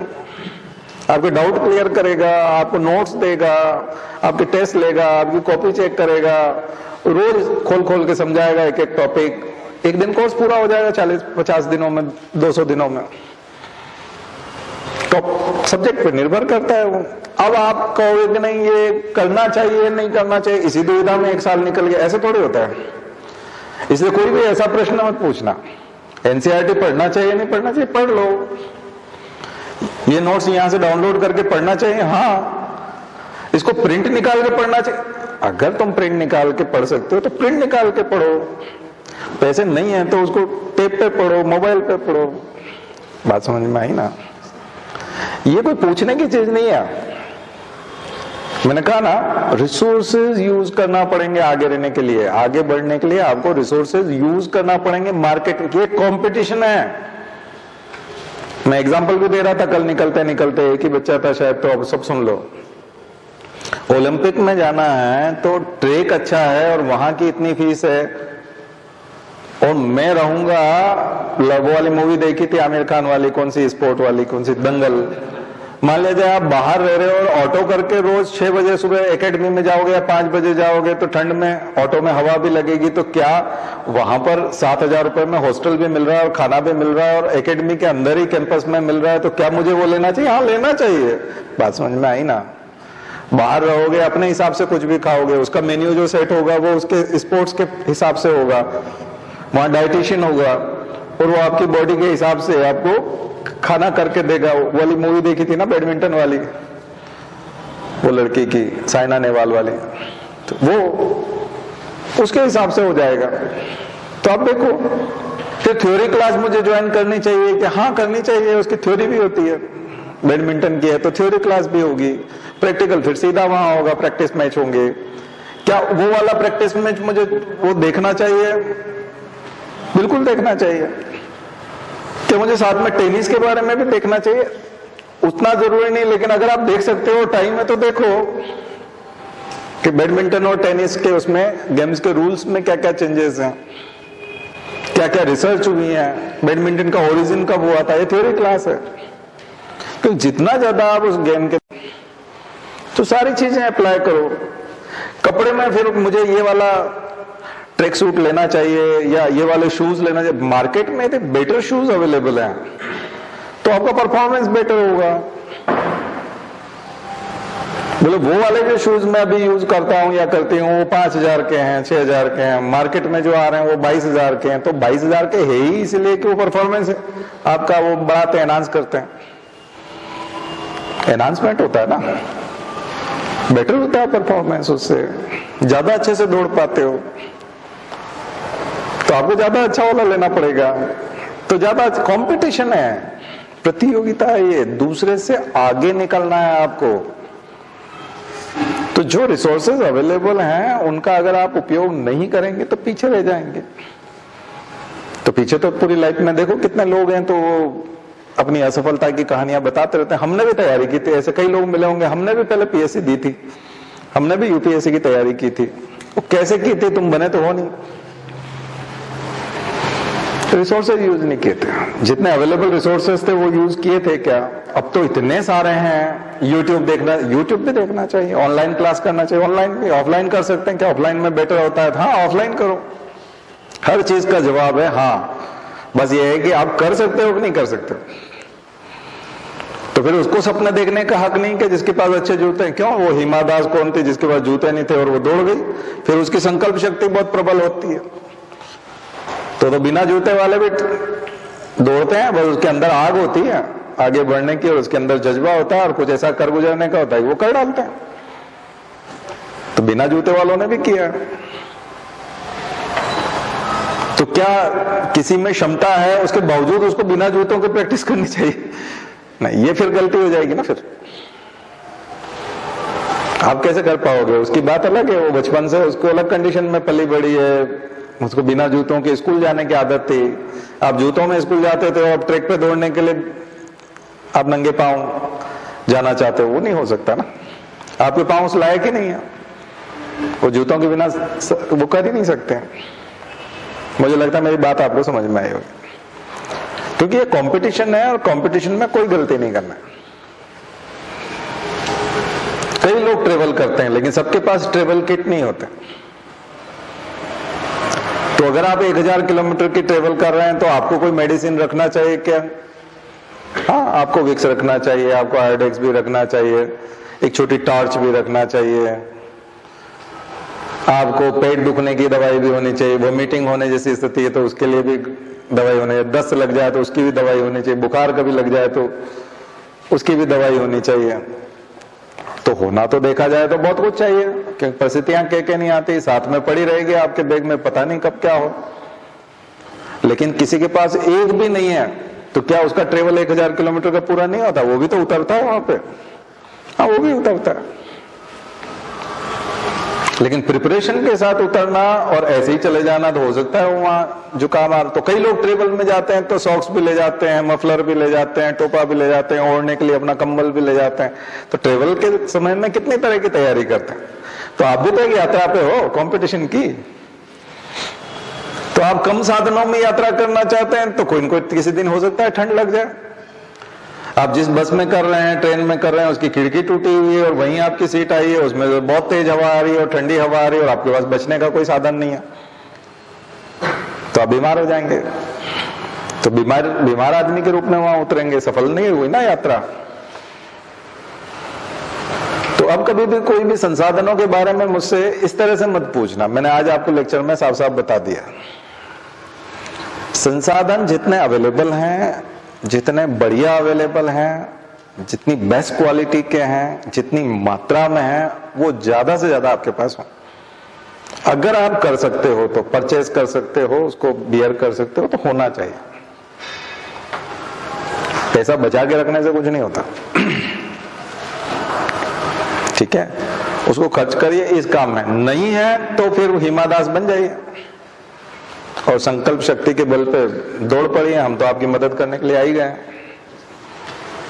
आपके डाउट क्लियर करेगा, आपको नोट्स देगा, आपके टेस्ट लेगा, आपकी कॉपी चेक करेगा, रोज खोल खोल के समझाएगा एक एक टॉपिक। 1 दिन कोर्स पूरा हो जाएगा 40-50 दिनों में, 200 दिनों में। तो सब्जेक्ट पे निर्भर करता है वो। अब आप कहोगे कि नहीं ये करना चाहिए नहीं करना चाहिए, इसी दुविधा में 1 साल निकल गया, ऐसे थोड़ी होता है। इसलिए कोई भी ऐसा प्रश्न मत पूछना, एनसीईआरटी पढ़ना चाहिए नहीं पढ़ना चाहिए, पढ़ लो। ये नोट्स यहां से डाउनलोड करके पढ़ना चाहिए, हाँ। इसको प्रिंट निकाल के पढ़ना चाहिए, अगर तुम प्रिंट निकाल के पढ़ सकते हो तो प्रिंट निकाल के पढ़ो। पैसे नहीं है तो उसको टेप पे पढ़ो, मोबाइल पे पढ़ो। बात समझ में आई ना? ये कोई पूछने की चीज नहीं है। मैंने कहा ना, रिसोर्सेज यूज करना पड़ेंगे आगे रहने के लिए, आगे बढ़ने के लिए आपको रिसोर्सेज यूज करना पड़ेंगे। मार्केट की एक कंपटीशन है। मैं एग्जांपल भी दे रहा था कल निकलते निकलते, एक ही बच्चा था शायद, तो अब सब सुन लो। ओलंपिक में जाना है तो ट्रैक अच्छा है और वहां की इतनी फीस है, और मैं रहूंगा, वो वाली मूवी देखी थी आमिर खान वाली, कौन सी स्पोर्ट वाली, कौन सी, दंगल। मान लीजिए आप बाहर रह रहे हो और ऑटो करके रोज 6 बजे सुबह एकेडमी में जाओगे या 5 बजे जाओगे, तो ठंड में ऑटो में हवा भी लगेगी, तो क्या वहां पर 7,000 रुपए में हॉस्टल भी मिल रहा है और खाना भी मिल रहा है और एकेडमी के अंदर ही कैंपस में मिल रहा है, तो क्या मुझे वो लेना चाहिए? हाँ लेना चाहिए। बात समझ में आई ना? बाहर रहोगे अपने हिसाब से कुछ भी खाओगे, उसका मेन्यू जो सेट होगा वो उसके स्पोर्ट्स के हिसाब से होगा, वहां डाइटिशियन होगा और वो आपकी बॉडी के हिसाब से आपको खाना करके देगा। वो वाली मूवी देखी थी ना बैडमिंटन वाली, वो लड़की की, साइना नेहवाल वाली, तो वो उसके हिसाब से हो जाएगा। तो आप देखो, फिर थ्योरी क्लास मुझे ज्वाइन करनी चाहिए कि हाँ करनी चाहिए, उसकी थ्योरी भी होती है। बैडमिंटन की है तो थ्योरी क्लास भी होगी, प्रैक्टिकल फिर सीधा वहां होगा, प्रैक्टिस मैच होंगे। क्या वो वाला प्रैक्टिस मैच मुझे वो देखना चाहिए? बिल्कुल देखना चाहिए। क्या मुझे साथ में टेनिस के बारे में भी देखना चाहिए? उतना जरूरी नहीं, लेकिन अगर आप देख सकते हो टाइम में, तो देखो कि बैडमिंटन और टेनिस के उसमें गेम्स के रूल्स में क्या क्या चेंजेस हैं, क्या क्या रिसर्च हुई है, बैडमिंटन का ओरिजिन कब हुआ था, ये थ्योरी क्लास है। तो जितना ज्यादा आप उस गेम के तो सारी चीजें अप्लाई करो। कपड़े में फिर मुझे ये वाला ट्रैक सूट लेना चाहिए या ये वाले शूज लेना चाहिए, मार्केट में तो बेटर शूज अवेलेबल हैं, तो आपका परफॉर्मेंस बेटर होगा। बोले वो वाले जो शूज मैं अभी यूज करता हूं या करती हूँ वो 5,000 के हैं, 6,000 के हैं, मार्केट में जो आ रहे हैं वो 22,000 के हैं। तो 22,000 के है ही इसलिए कि वो परफॉर्मेंस आपका वो बढ़ाते हैं, एनहांस करते हैं, एनहांसमेंट होता है ना, बेटर होता है परफॉर्मेंस, उससे ज्यादा अच्छे से दौड़ पाते हो। तो आपको ज्यादा अच्छा वाला लेना पड़ेगा। तो ज्यादा कंपटीशन है, प्रतियोगिता है, ये दूसरे से आगे निकलना है आपको। तो जो रिसोर्सेज अवेलेबल हैं उनका अगर आप उपयोग नहीं करेंगे तो पीछे रह जाएंगे। तो पीछे तो पूरी लाइफ में देखो कितने लोग हैं तो वो अपनी असफलता की कहानियां बताते रहते हैं। हमने भी तैयारी की थी, ऐसे कई लोग मिले होंगे, हमने भी पहले पीएससी दी थी, हमने भी यूपीएससी की तैयारी की थी। वो कैसे की थी, तुम बने तो हो नहीं, रिसोर्सेज यूज नहीं किए थे, जितने अवेलेबल रिसोर्सेज थे वो यूज किए थे क्या? अब तो इतने सारे हैं, यूट्यूब देखना, यूट्यूब भी देखना चाहिए, ऑनलाइन क्लास करना चाहिए, ऑनलाइन भी, ऑफलाइन कर सकते हैं क्या? ऑफलाइन में बेटर होता है, हाँ ऑफलाइन करो, हर चीज का जवाब है हाँ। बस ये है कि आप कर सकते हो कि नहीं कर सकते। तो फिर उसको सपने देखने का हक नहीं कि जिसके पास अच्छे जूते हैं। क्यों? वो हिमा दास कौन थी जिसके पास जूते नहीं थे और वो दौड़ गई? फिर उसकी संकल्प शक्ति बहुत प्रबल होती है। तो बिना जूते वाले भी दौड़ते हैं, बस उसके अंदर आग होती है आगे बढ़ने की और उसके अंदर जज्बा होता है और कुछ ऐसा कर गुजरने का होता है, वो कर डालते हैं। तो बिना जूते वालों ने भी किया। तो क्या किसी में क्षमता है उसके बावजूद उसको बिना जूतों के प्रैक्टिस करनी चाहिए? नहीं, ये फिर गलती हो जाएगी ना। फिर आप कैसे कर पाओगे? उसकी बात अलग है, वो बचपन से उसको अलग कंडीशन में पली बड़ी है, उसको बिना जूतों के स्कूल जाने की आदत थी। आप जूतों में स्कूल जाते थे और ट्रैक पे दौड़ने के लिए आप नंगे पांव जाना चाहते हो, वो नहीं हो सकता ना। आपके पांव उस लायक ही नहीं है, वो जूतों के बिना वो कर ही नहीं सकते। मुझे लगता है मेरी बात आपको समझ में आई होगी, क्योंकि ये कंपटीशन है और कंपटीशन में कोई गलती नहीं करना है। कई लोग ट्रेवल करते हैं लेकिन सबके पास ट्रेवल किट नहीं होते। तो अगर आप 1000 किलोमीटर की ट्रेवल कर रहे हैं तो आपको कोई मेडिसिन रखना चाहिए क्या? हाँ, आपको विक्स रखना चाहिए, आपको आयोडेक्स भी रखना चाहिए, एक छोटी टॉर्च भी रखना चाहिए, आपको पेट दुखने की दवाई भी होनी चाहिए, वोमिटिंग होने जैसी स्थिति है तो उसके लिए भी दवाई होनी चाहिए, दस्त लग जाए तो उसकी भी दवाई होनी चाहिए, बुखार कभी लग जाए तो उसकी भी दवाई होनी चाहिए। तो होना तो देखा जाए तो बहुत कुछ चाहिए, क्योंकि परिस्थितियां कह नहीं आती, साथ में पड़ी रहेगी आपके बैग में, पता नहीं कब क्या हो। लेकिन किसी के पास एक भी नहीं है तो क्या उसका ट्रेवल 1000 किलोमीटर का पूरा नहीं होता? वो भी तो उतरता है वहां पे, हाँ वो भी उतरता है, लेकिन प्रिपरेशन के साथ उतरना और ऐसे ही चले जाना तो हो सकता है वहां जुकाम आ। तो कई लोग ट्रेवल में जाते हैं तो सॉक्स भी ले जाते हैं, मफलर भी ले जाते हैं, टोपा भी ले जाते हैं, ओढ़ने के लिए अपना कंबल भी ले जाते हैं। तो ट्रेवल के समय में कितनी तरह की तैयारी करते हैं। तो आप भी तो एक यात्रा पे हो कंपटीशन की, तो आप कम साधनों में यात्रा करना चाहते हैं तो कोई न कोई किसी दिन हो सकता है ठंड लग जाए। आप जिस बस में कर रहे हैं, ट्रेन में कर रहे हैं, उसकी खिड़की टूटी हुई है और वहीं आपकी सीट आई है, उसमें बहुत तेज हवा आ रही है और ठंडी हवा आ रही है और आपके पास बचने का कोई साधन नहीं है, तो आप बीमार हो जाएंगे। तो बीमार आदमी के रूप में वहां उतरेंगे, सफल नहीं हुई ना यात्रा। तो अब कभी भी कोई भी संसाधनों के बारे में मुझसे इस तरह से मत पूछना। मैंने आज आपको लेक्चर में साफ साफ बता दिया, संसाधन जितने अवेलेबल हैं, जितने बढ़िया अवेलेबल हैं, जितनी बेस्ट क्वालिटी के हैं, जितनी मात्रा में हैं, वो ज्यादा से ज्यादा आपके पास हो। अगर आप कर सकते हो तो परचेज कर सकते हो, उसको बियर कर सकते हो, तो होना चाहिए। पैसा बचा के रखने से कुछ नहीं होता, ठीक है, उसको खर्च करिए इस काम में। नहीं है तो फिर हिमा दास बन जाइए और संकल्प शक्ति के बल पे दौड़ पड़िए। हम तो आपकी मदद करने के लिए आ ही गए,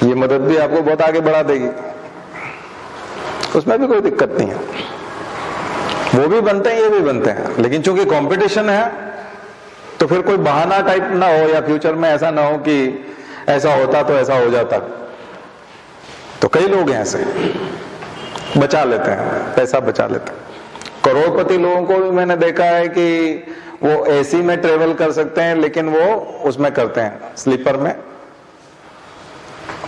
ये मदद भी आपको बहुत आगे बढ़ा देगी, उसमें भी कोई दिक्कत नहीं है। वो भी बनते हैं, ये भी बनते हैं, लेकिन चूंकि कंपटीशन है तो फिर कोई बहाना टाइप ना हो, या फ्यूचर में ऐसा ना हो कि ऐसा होता तो ऐसा हो जाता। तो कई लोग हैं ऐसे, बचा लेते हैं, पैसा बचा लेते हैं। करोड़पति लोगों को भी मैंने देखा है कि वो एसी में ट्रेवल कर सकते हैं, लेकिन वो उसमें करते हैं, स्लीपर में।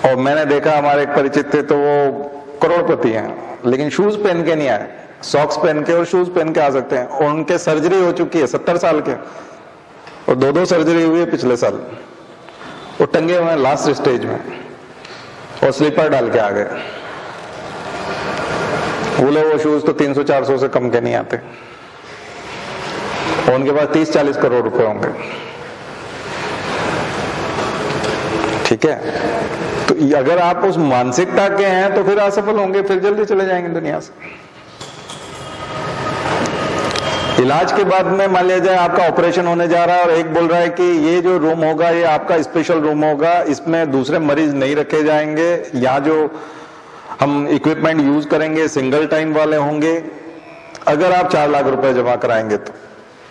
और मैंने देखा, हमारे एक परिचित थे, तो वो करोड़पति हैं, लेकिन शूज पहन के नहीं आए। सॉक्स पहन के और शूज पहन के आ सकते हैं। और उनके सर्जरी हो चुकी है, 70 साल के, और 2 सर्जरी हुई है पिछले साल। वो टंगे हुए हैं लास्ट स्टेज में, और स्लीपर डाल के आ गए। बोले वो शूज तो 300-400 से कम के नहीं आते। और उनके पास 30-40 करोड़ रुपए होंगे। ठीक है, तो अगर आप उस मानसिकता के हैं तो फिर असफल होंगे, फिर जल्दी चले जाएंगे दुनिया से। इलाज के बाद में मान लिया जाए आपका ऑपरेशन होने जा रहा है, और एक बोल रहा है कि ये जो रूम होगा ये आपका स्पेशल रूम होगा, इसमें दूसरे मरीज नहीं रखे जाएंगे, यहाँ जो हम इक्विपमेंट यूज करेंगे सिंगल टाइम वाले होंगे, अगर आप 4 लाख रुपए जमा कराएंगे तो।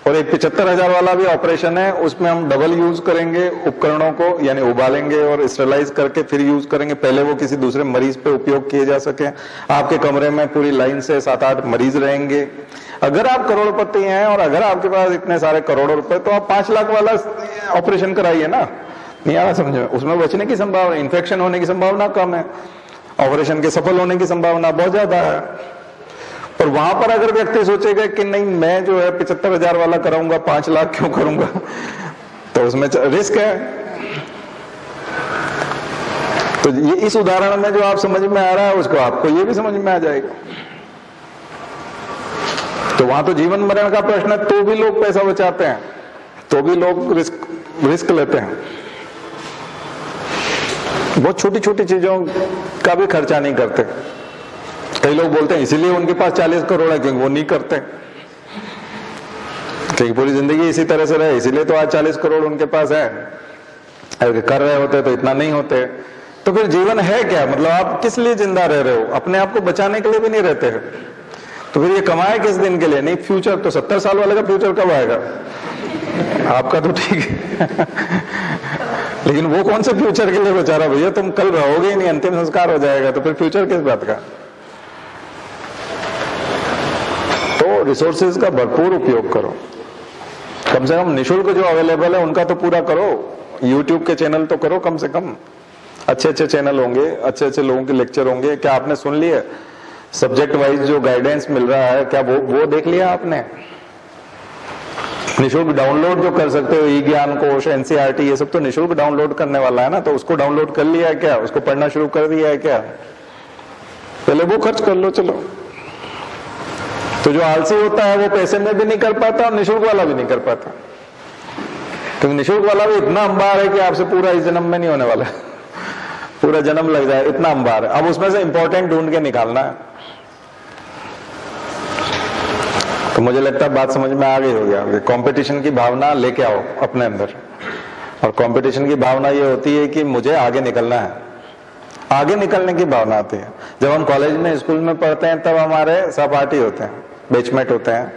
और एक 75,000 वाला भी ऑपरेशन है, उसमें हम डबल यूज करेंगे उपकरणों को, यानी उबालेंगे और स्टेरलाइज करके फिर यूज करेंगे, पहले वो किसी दूसरे मरीज पे उपयोग किए जा सके। आपके कमरे में पूरी लाइन से 7-8 मरीज रहेंगे। अगर आप करोड़पति हैं और अगर आपके पास इतने सारे करोड़ों रुपए, तो आप 5 लाख वाला ऑपरेशन कराइए ना। नहीं आ रहा समझ में? उसमें बचने की संभावना, इन्फेक्शन होने की संभावना कम है, ऑपरेशन के सफल होने की संभावना बहुत ज्यादा है। पर वहां पर अगर व्यक्ति सोचेगा कि नहीं, मैं जो है 75,000 वाला कराऊंगा, 5 लाख क्यों करूंगा, तो उसमें रिस्क है। तो ये इस उदाहरण में जो आप समझ में आ रहा है, उसको आपको ये भी समझ में आ जाएगा। तो वहां तो जीवन मरण का प्रश्न है, तो भी लोग पैसा बचाते हैं, तो भी लोग रिस्क लेते हैं। बहुत छोटी छोटी चीजों का भी खर्चा नहीं करते। कई लोग बोलते हैं इसीलिए उनके पास 40 करोड़ है, क्योंकि वो नहीं करते, क्योंकि पूरी जिंदगी इसी तरह से रहे, इसीलिए तो आज 40 करोड़ उनके पास है। अगर कर रहे होते तो इतना नहीं होते। तो फिर जीवन है क्या? मतलब आप किस लिए जिंदा रह रहे हो? अपने आप को बचाने के लिए भी नहीं रहते हैं। तो फिर ये कमाए किस दिन के लिए? नहीं, फ्यूचर तो 70 साल वाले का फ्यूचर कब आएगा? आपका तो ठीक है लेकिन वो कौन से फ्यूचर के लिए बचा रहा भैया? तुम कल रहोगे ही नहीं, अंतिम संस्कार हो जाएगा, तो फिर फ्यूचर किस बात का? तो रिसोर्सेज का भरपूर उपयोग करो। कम से कम निःशुल्क जो अवेलेबल है उनका तो पूरा करो। यूट्यूब के चैनल तो करो कम से कम, अच्छे अच्छे चैनल होंगे, अच्छे अच्छे लोगों के लेक्चर होंगे। क्या आपने सुन लिए? सब्जेक्ट वाइज जो गाइडेंस मिल रहा है, क्या वो देख लिया आपने? निःशुल्क डाउनलोड जो कर सकते हो, ई ज्ञान कोश, एनसीईआरटी, ये सब तो निःशुल्क डाउनलोड करने वाला है ना, तो उसको डाउनलोड कर लिया है क्या? उसको पढ़ना शुरू कर दिया है क्या? पहले वो खर्च कर लो। चलो, तो जो आलसी होता है वो पैसे में भी नहीं कर पाता और निःशुल्क वाला भी नहीं कर पाता, क्योंकि निःशुल्क वाला भी इतना अंबार है कि आपसे पूरा इस जन्म में नहीं होने वाला है, पूरा जन्म लग जाए, इतना अंबार है। अब उसमें से इंपॉर्टेंट ढूंढ के निकालना है। तो मुझे लगता है बात समझ में आ गई होगी। कंपटीशन की भावना लेके आओ अपने अंदर, और कंपटीशन की भावना ये होती है कि मुझे आगे निकलना है, आगे निकलने की भावना आती है। जब हम कॉलेज में, स्कूल में पढ़ते हैं, तब हमारे सहपाठी होते हैं, बेचमेट होते हैं,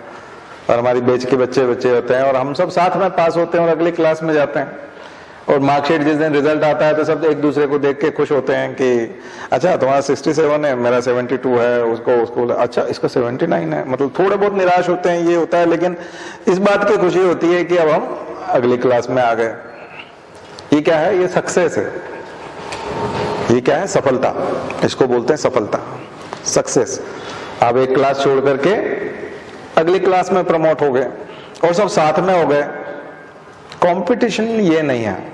और हमारी बेच के बच्चे होते हैं, और हम सब साथ में पास होते हैं और अगली क्लास में जाते हैं। और मार्कशीट जिस दिन रिजल्ट आता है तो सब एक दूसरे को देख के खुश होते हैं कि अच्छा तुम्हारा 67 है, मेरा 72 है, उसको अच्छा इसका 79 है। मतलब थोड़े बहुत निराश होते हैं, ये होता है, लेकिन इस बात की खुशी होती है कि अब हम अगली क्लास में आ गए। ये क्या है? ये सक्सेस है। ये क्या है? सफलता। इसको बोलते हैं सफलता, सक्सेस। आप एक क्लास छोड़ करके अगली क्लास में प्रमोट हो गए और सब साथ में हो गए। कंपटीशन ये नहीं है।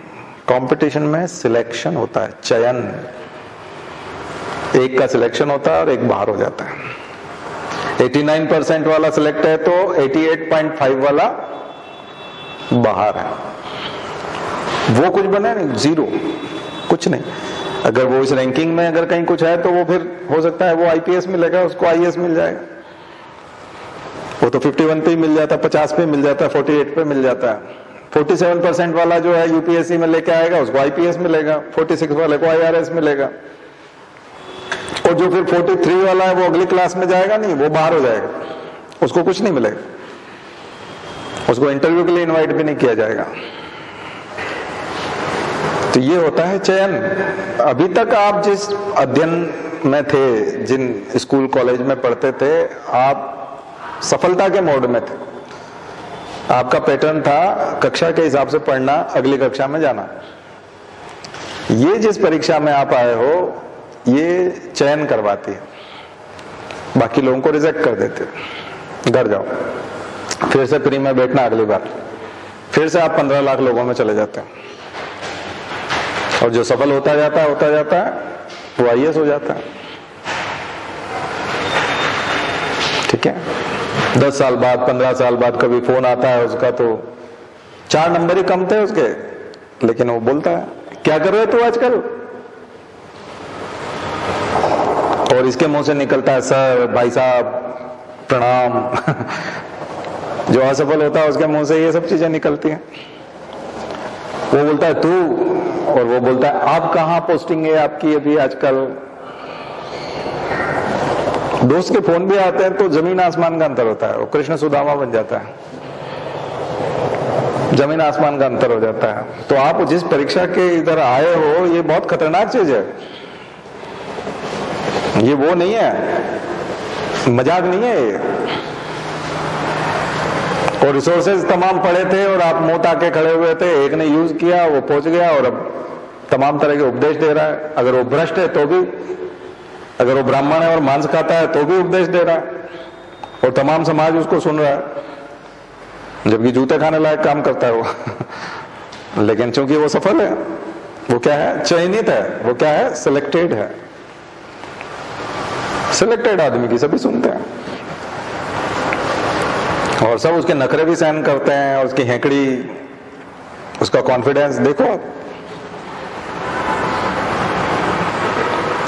कंपटीशन में सिलेक्शन होता है, चयन। एक का सिलेक्शन होता है और एक बाहर हो जाता है। 89% वाला सिलेक्ट है तो 88.5 वाला बाहर है। वो कुछ बने नहीं, जीरो, कुछ नहीं। अगर वो इस रैंकिंग में अगर कहीं कुछ है तो वो फिर हो सकता है वो आईपीएस मिलेगा, उसको आईएएस मिल जाएगा। वो तो 51 पे ही मिल जाता है, 50 पे मिल जाता है, 48 पे मिल जाता है। 47% वाला जो है यूपीएससी में लेके आएगा, उसको आईपीएस मिलेगा। 46 वाले को आईआरएस मिलेगा। और जो फिर 43 वाला है वो अगली क्लास में जाएगा नहीं, वो बाहर हो जाएगा, उसको कुछ नहीं मिलेगा। उसको इंटरव्यू के लिए इनवाइट भी नहीं किया जाएगा। तो ये होता है चयन। अभी तक आप जिस अध्ययन में थे, जिन स्कूल कॉलेज में पढ़ते थे, आप सफलता के मोड में थे। आपका पैटर्न था कक्षा के हिसाब से पढ़ना, अगली कक्षा में जाना। ये जिस परीक्षा में आप आए हो, ये चयन करवाती है, बाकी लोगों को रिजेक्ट कर देते हो। घर जाओ, फिर से प्री में बैठना अगली बार, फिर से आप 15 लाख लोगों में चले जाते हैं। और जो सफल होता जाता है वो आईएएस हो जाता है। ठीक है, 10 साल बाद, 15 साल बाद कभी फोन आता है उसका, तो 4 नंबर ही कम थे उसके, लेकिन वो बोलता है क्या कर रहे हो तू आजकल। और इसके मुंह से निकलता है सर, भाई साहब, प्रणाम। जो असफल होता है उसके मुंह से ये सब चीजें निकलती हैं। वो बोलता है तू, और वो बोलता है आप कहाँ पोस्टिंग है आपकी अभी आजकल। दोस्त के फोन भी आते हैं तो जमीन आसमान का अंतर होता है। वो कृष्ण सुदामा बन जाता है, जमीन आसमान का अंतर हो जाता है। तो आप जिस परीक्षा के इधर आए हो, ये बहुत खतरनाक चीज है। ये वो नहीं है, मजाक नहीं है ये। और रिसोर्सेज तमाम पड़े थे और आप मुंह ताके खड़े हुए थे, एक ने यूज किया, वो पहुंच गया और अब तमाम तरह के उपदेश दे रहा है। अगर वो भ्रष्ट है तो भी, अगर वो ब्राह्मण है और मांस खाता है तो भी उपदेश दे रहा है, और तमाम समाज उसको सुन रहा है, जबकि जूते खाने लायक काम करता है वो। लेकिन चूंकि वो सफल है, वो क्या है, चयनित है, वो क्या है, सिलेक्टेड है। सिलेक्टेड आदमी की सभी सुनते हैं और सब उसके नखरे भी सहन करते हैं, और उसकी हेकड़ी, उसका कॉन्फिडेंस देखो आप।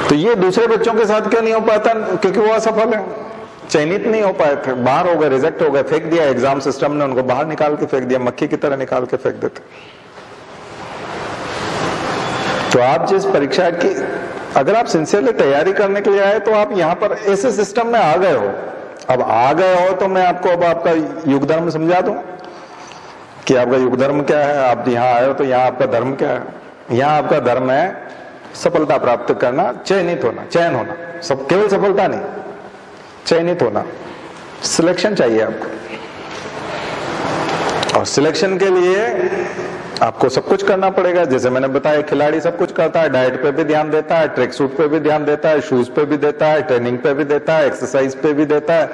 तो ये दूसरे बच्चों के साथ क्यों नहीं हो पाता? क्योंकि वो असफल है, चयनित नहीं हो पाए थे, बाहर हो गए, रिजेक्ट हो गए, फेंक दिया। एग्जाम सिस्टम ने उनको बाहर निकाल के फेंक दिया, मक्खी की तरह निकाल के फेंक देते। तो आप जिस परीक्षा की, अगर आप सिंसियरली तैयारी करने के लिए आए, तो आप यहाँ पर ऐसे सिस्टम में आ गए हो। अब आ गए हो तो मैं आपको अब आपका युग धर्म समझा दूं कि आपका युग धर्म क्या है। आप यहाँ आए हो तो यहाँ आपका धर्म क्या है? यहाँ आपका धर्म है सफलता प्राप्त करना, चयनित होना, चयन होना। सब केवल सफलता नहीं, चयनित होना। सिलेक्शन चाहिए आपको, और सिलेक्शन के लिए आपको सब कुछ करना पड़ेगा। जैसे मैंने बताया, खिलाड़ी सब कुछ करता है, डाइट पे भी ध्यान देता है, ट्रैक सूट पे भी ध्यान देता है, शूज पे भी देता है, ट्रेनिंग पे भी देता है, एक्सरसाइज पे भी देता है,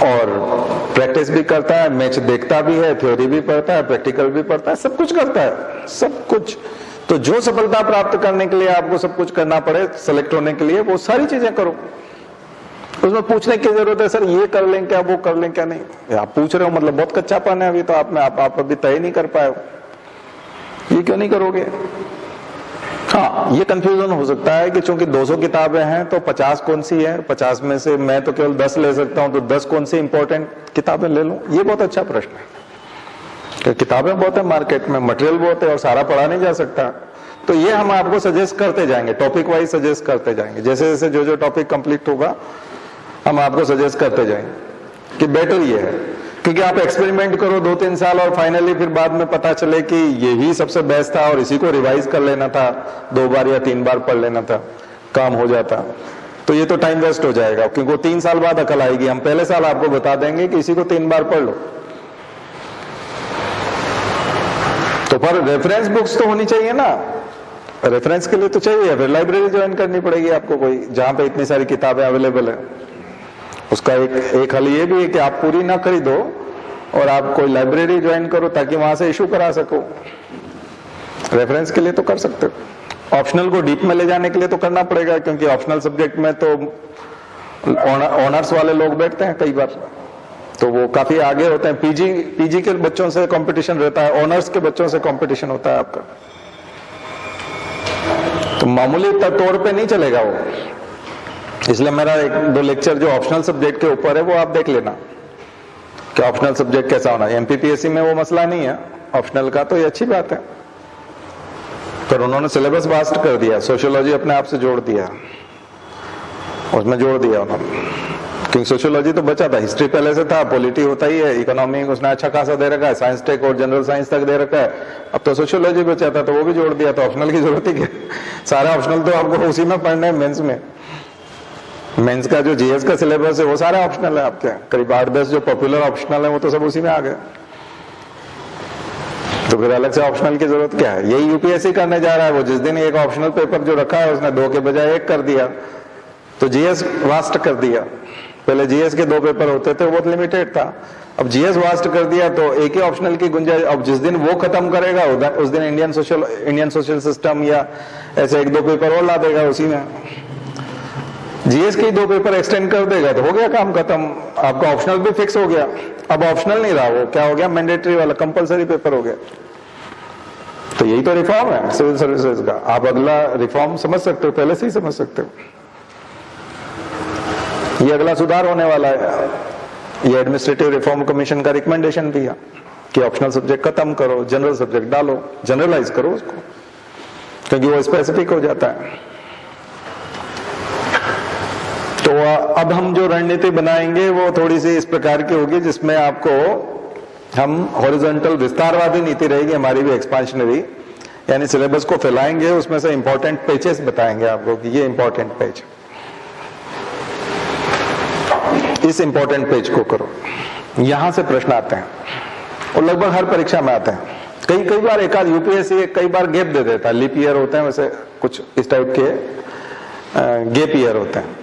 और प्रैक्टिस भी करता है, मैच देखता भी है, थ्योरी भी पढ़ता है, प्रैक्टिकल भी पढ़ता है, सब कुछ करता है, सब कुछ। तो जो सफलता प्राप्त करने के लिए आपको सब कुछ करना पड़े, सेलेक्ट होने के लिए, वो सारी चीजें करो। उसमें पूछने की जरूरत है, सर ये कर लें क्या, वो कर लें क्या? नहीं, आप पूछ रहे हो मतलब बहुत कच्चापन है अभी तो आप में, आप अभी तय नहीं कर पाए हो। ये क्यों नहीं करोगे? हाँ, ये कंफ्यूजन हो सकता है कि चूंकि 200 किताबें हैं तो 50 कौन सी है, 50 में से मैं तो केवल 10 ले सकता हूं, तो 10 कौन सी इंपॉर्टेंट किताबें ले लूं? ये बहुत अच्छा प्रश्न है। किताबें बहुत है मार्केट में, मटेरियल बहुत है, और सारा पढ़ा नहीं जा सकता। तो ये हम आपको सजेस्ट करते जाएंगे, टॉपिक वाइज सजेस्ट करते जाएंगे। जैसे जैसे जो जो टॉपिक कंप्लीट होगा, हम आपको सजेस्ट करते जाएंगे कि बेटर ये है। क्योंकि आप एक्सपेरिमेंट करो 2-3 साल, और फाइनली फिर बाद में पता चले कि यही सबसे बेस्ट था, और इसी को रिवाइज कर लेना था, 2 बार या 3 बार पढ़ लेना था, काम हो जाता। तो ये तो टाइम वेस्ट हो जाएगा, क्योंकि वो 3 साल बाद अकल आएगी। हम पहले साल आपको बता देंगे कि इसी को 3 बार पढ़ लो। तो पर रेफरेंस बुक्स तो होनी चाहिए ना, रेफरेंस के लिए तो चाहिए। फिर लाइब्रेरी ज्वाइन करनी पड़ेगी आपको कोई, जहां पे इतनी सारी किताबें अवेलेबल है। उसका एक हल ये भी है कि आप पूरी ना खरीदो और आप कोई लाइब्रेरी ज्वाइन करो, ताकि वहां से इशू करा सको। रेफरेंस के लिए तो कर सकते हो, ऑप्शनल को डीप में ले जाने के लिए तो करना पड़ेगा, क्योंकि ऑप्शनल सब्जेक्ट में तो ऑनर्स वाले लोग बैठते हैं कई बार, तो वो काफी आगे होते हैं। पीजी के बच्चों से कंपटीशन रहता है, ऑनर्स के बच्चों से कंपटीशन होता है आपका। तो मामूली तौर पे नहीं चलेगा वो। इसलिए मेरा 1-2 लेक्चर जो ऑप्शनल सब्जेक्ट के ऊपर है, वो आप देख लेना कि ऑप्शनल सब्जेक्ट कैसा होना है। एमपीपीएससी में वो मसला नहीं है ऑप्शनल का, तो ये अच्छी बात है। पर उन्होंने सिलेबस वास्ट कर दिया, सोशियोलॉजी अपने आप से जोड़ दिया, उसमें जोड़ दिया उन्होंने क्योंकि सोशियोलॉजी तो बचा था, हिस्ट्री पहले से था, पॉलिटी होता ही है, इकोनॉमी उसने अच्छा खासा दे रखा है, साइंस टेक और जनरल साइंस तक दे रखा है, अब तो सोशियोलॉजी बचा था तो वो भी जोड़ दिया, तो ऑप्शनल की जरूरत ही क्या, सारा ऑप्शनल तो आपको उसी में पढ़ना है। मेंस का जो जीएस का सिलेबस है वो सारा ऑप्शनल है आपके, करीब 8-10 जो पॉपुलर ऑप्शनल है वो तो सब उसी में आ गए, तो फिर अलग से ऑप्शनल की जरूरत क्या है। यही यूपीएससी करने जा रहा है, वो जिस दिन एक ऑप्शनल पेपर जो रखा है उसने 2 के बजाय 1 कर दिया, तो जीएस वास्ट कर दिया। पहले जीएस के 2 पेपर होते थे, बहुत लिमिटेड था, अब जीएस वास्ट कर दिया तो एक ही ऑप्शनल की गुंजाइश। अब जिस दिन वो खत्म करेगा उस दिन इंडियन सोशल सिस्टम या ऐसे 1-2 पेपर और ला देगा उसी में, जीएस के 2 पेपर एक्सटेंड कर देगा तो हो गया काम खत्म, आपका ऑप्शनल भी फिक्स हो गया। अब ऑप्शनल नहीं रहा, वो क्या हो गया, मैंडेटरी वाला कंपलसरी पेपर हो गया। तो यही तो रिफॉर्म है सिविल सर्विसेज का। आप अगला रिफॉर्म समझ सकते हो, पहले से ही समझ सकते हो, ये अगला सुधार होने वाला है। ये एडमिनिस्ट्रेटिव रिफॉर्म कमीशन का रिकमेंडेशन भी है कि ऑप्शनल सब्जेक्ट खत्म करो, जनरल सब्जेक्ट डालो, जनरलाइज करो उसको, क्योंकि वो स्पेसिफिक हो जाता है। तो अब हम जो रणनीति बनाएंगे वो थोड़ी सी इस प्रकार की होगी, जिसमें आपको हम हॉरिजॉन्टल विस्तारवादी नीति रहेगी हमारी भी, एक्सपांशनरी, यानी सिलेबस को फैलाएंगे, उसमें से इंपॉर्टेंट पेजेस बताएंगे आपको कि ये इंपॉर्टेंट पेज, इस इंपॉर्टेंट पेज को करो। यहां से प्रश्न आते हैं और लगभग हर परीक्षा में आते हैं। कई बार एक आध यूपीएससी कई बार गैप दे देता है, लीप ईयर होते हैं वैसे कुछ इस टाइप के गैप ईयर होते हैं,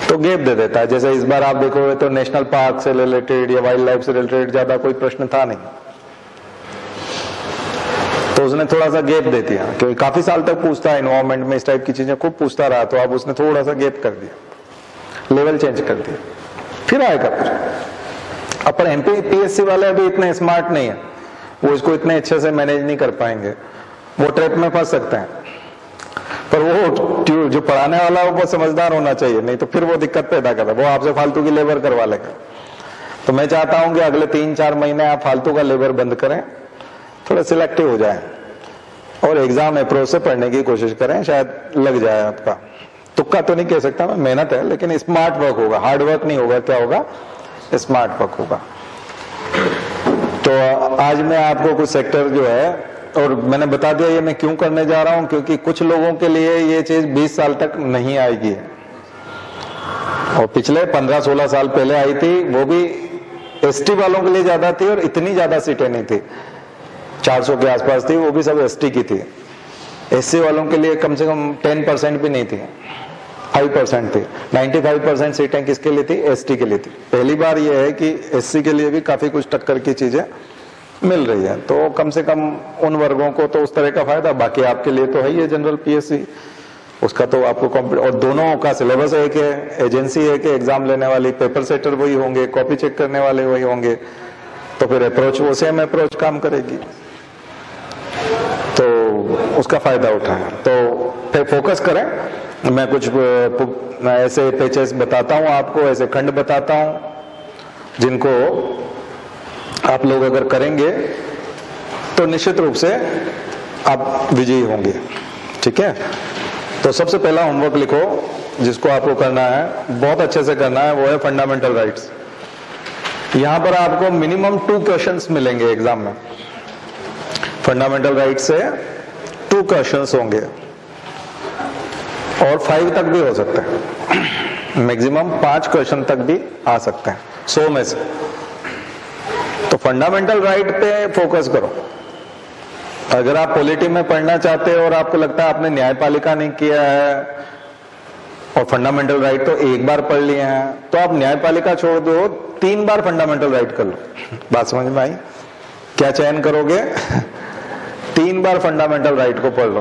तो गैप दे देता है। जैसे इस बार आप देखोगे तो नेशनल पार्क से रिलेटेड या वाइल्ड लाइफ से रिलेटेड ज्यादा कोई प्रश्न था नहीं, तो उसने थोड़ा सा गैप दे दिया, क्योंकि काफी साल तक पूछता है एनवायरमेंट में, इस टाइप की चीजें खूब पूछता रहा, तो अब उसने थोड़ा सा गैप कर दिया, लेवल चेंज कर दिया, फिर आएगा कुछ। अपन एमपीपीएससी वाले अभी इतने स्मार्ट नहीं है, वो इसको इतने अच्छे से मैनेज नहीं कर पाएंगे, वो ट्रैप में फंस सकते हैं, पर वो जो पढ़ाने वाला है वो समझदार होना चाहिए, नहीं तो फिर वो दिक्कत पैदा करता है, वो आपसे फालतू की लेबर करवा लेगा। तो मैं चाहता हूं कि अगले 3-4 महीने आप फालतू का लेबर बंद करें, थोड़ा सिलेक्टिव हो जाए और एग्जाम अप्रोच से पढ़ने की कोशिश करें, शायद लग जाए आपका। तुक्का तो नहीं कह सकता मैं, मेहनत है, लेकिन स्मार्ट वर्क होगा, हार्ड वर्क नहीं होगा, क्या होगा, स्मार्ट वर्क होगा। तो आज मैं आपको कुछ सेक्टर जो है, और मैंने बता दिया ये मैं क्यों करने जा रहा हूं, क्योंकि कुछ लोगों के लिए ये चीज 20 साल तक नहीं आएगी है, और पिछले 15-16 साल पहले आई थी, वो भी एसटी वालों के लिए ज्यादा थी और इतनी ज्यादा सीटें नहीं थी, 400 के आसपास थी, वो भी सब एसटी की थी। एससी वालों के लिए कम से कम 10% भी नहीं थी, 5% थी। 95% सीटें किसके लिए थी, एसटी के लिए थी। पहली बार ये है कि एससी के लिए भी काफी कुछ टक्कर की चीजें मिल रही है, तो कम से कम उन वर्गों को तो उस तरह का फायदा। बाकी आपके लिए तो है ही है जनरल पीएससी, उसका तो आपको और दोनों का सिलेबस एक है, एजेंसी है कि एग्जाम लेने वाली, पेपर सेटर वही होंगे, कॉपी चेक करने वाले वही होंगे, तो फिर अप्रोच वो सेम अप्रोच काम करेगी, तो उसका फायदा उठाएं। तो फिर फोकस करें, मैं कुछ ऐसे पेजेस बताता हूं आपको, ऐसे खंड बताता हूं जिनको आप लोग अगर करेंगे तो निश्चित रूप से आप विजयी होंगे, ठीक है। तो सबसे पहला होमवर्क लिखो जिसको आपको करना है, बहुत अच्छे से करना है, वो है फंडामेंटल राइट्स। यहां पर आपको मिनिमम 2 क्वेश्चंस मिलेंगे एग्जाम में, फंडामेंटल राइट्स से 2 क्वेश्चंस होंगे और 5 तक भी हो सकते हैं, मैक्सिमम 5 क्वेश्चन तक भी आ सकते हैं 100 में से। तो फंडामेंटल राइट पे फोकस करो। अगर आप पॉलिटी में पढ़ना चाहते हो और आपको लगता है आपने न्यायपालिका नहीं किया है और फंडामेंटल राइट तो एक बार पढ़ लिए हैं, तो आप न्यायपालिका छोड़ दो, 3 बार फंडामेंटल राइट कर लो। बात समझ में आई? क्या चयन करोगे? 3 बार फंडामेंटल राइट को पढ़ लो,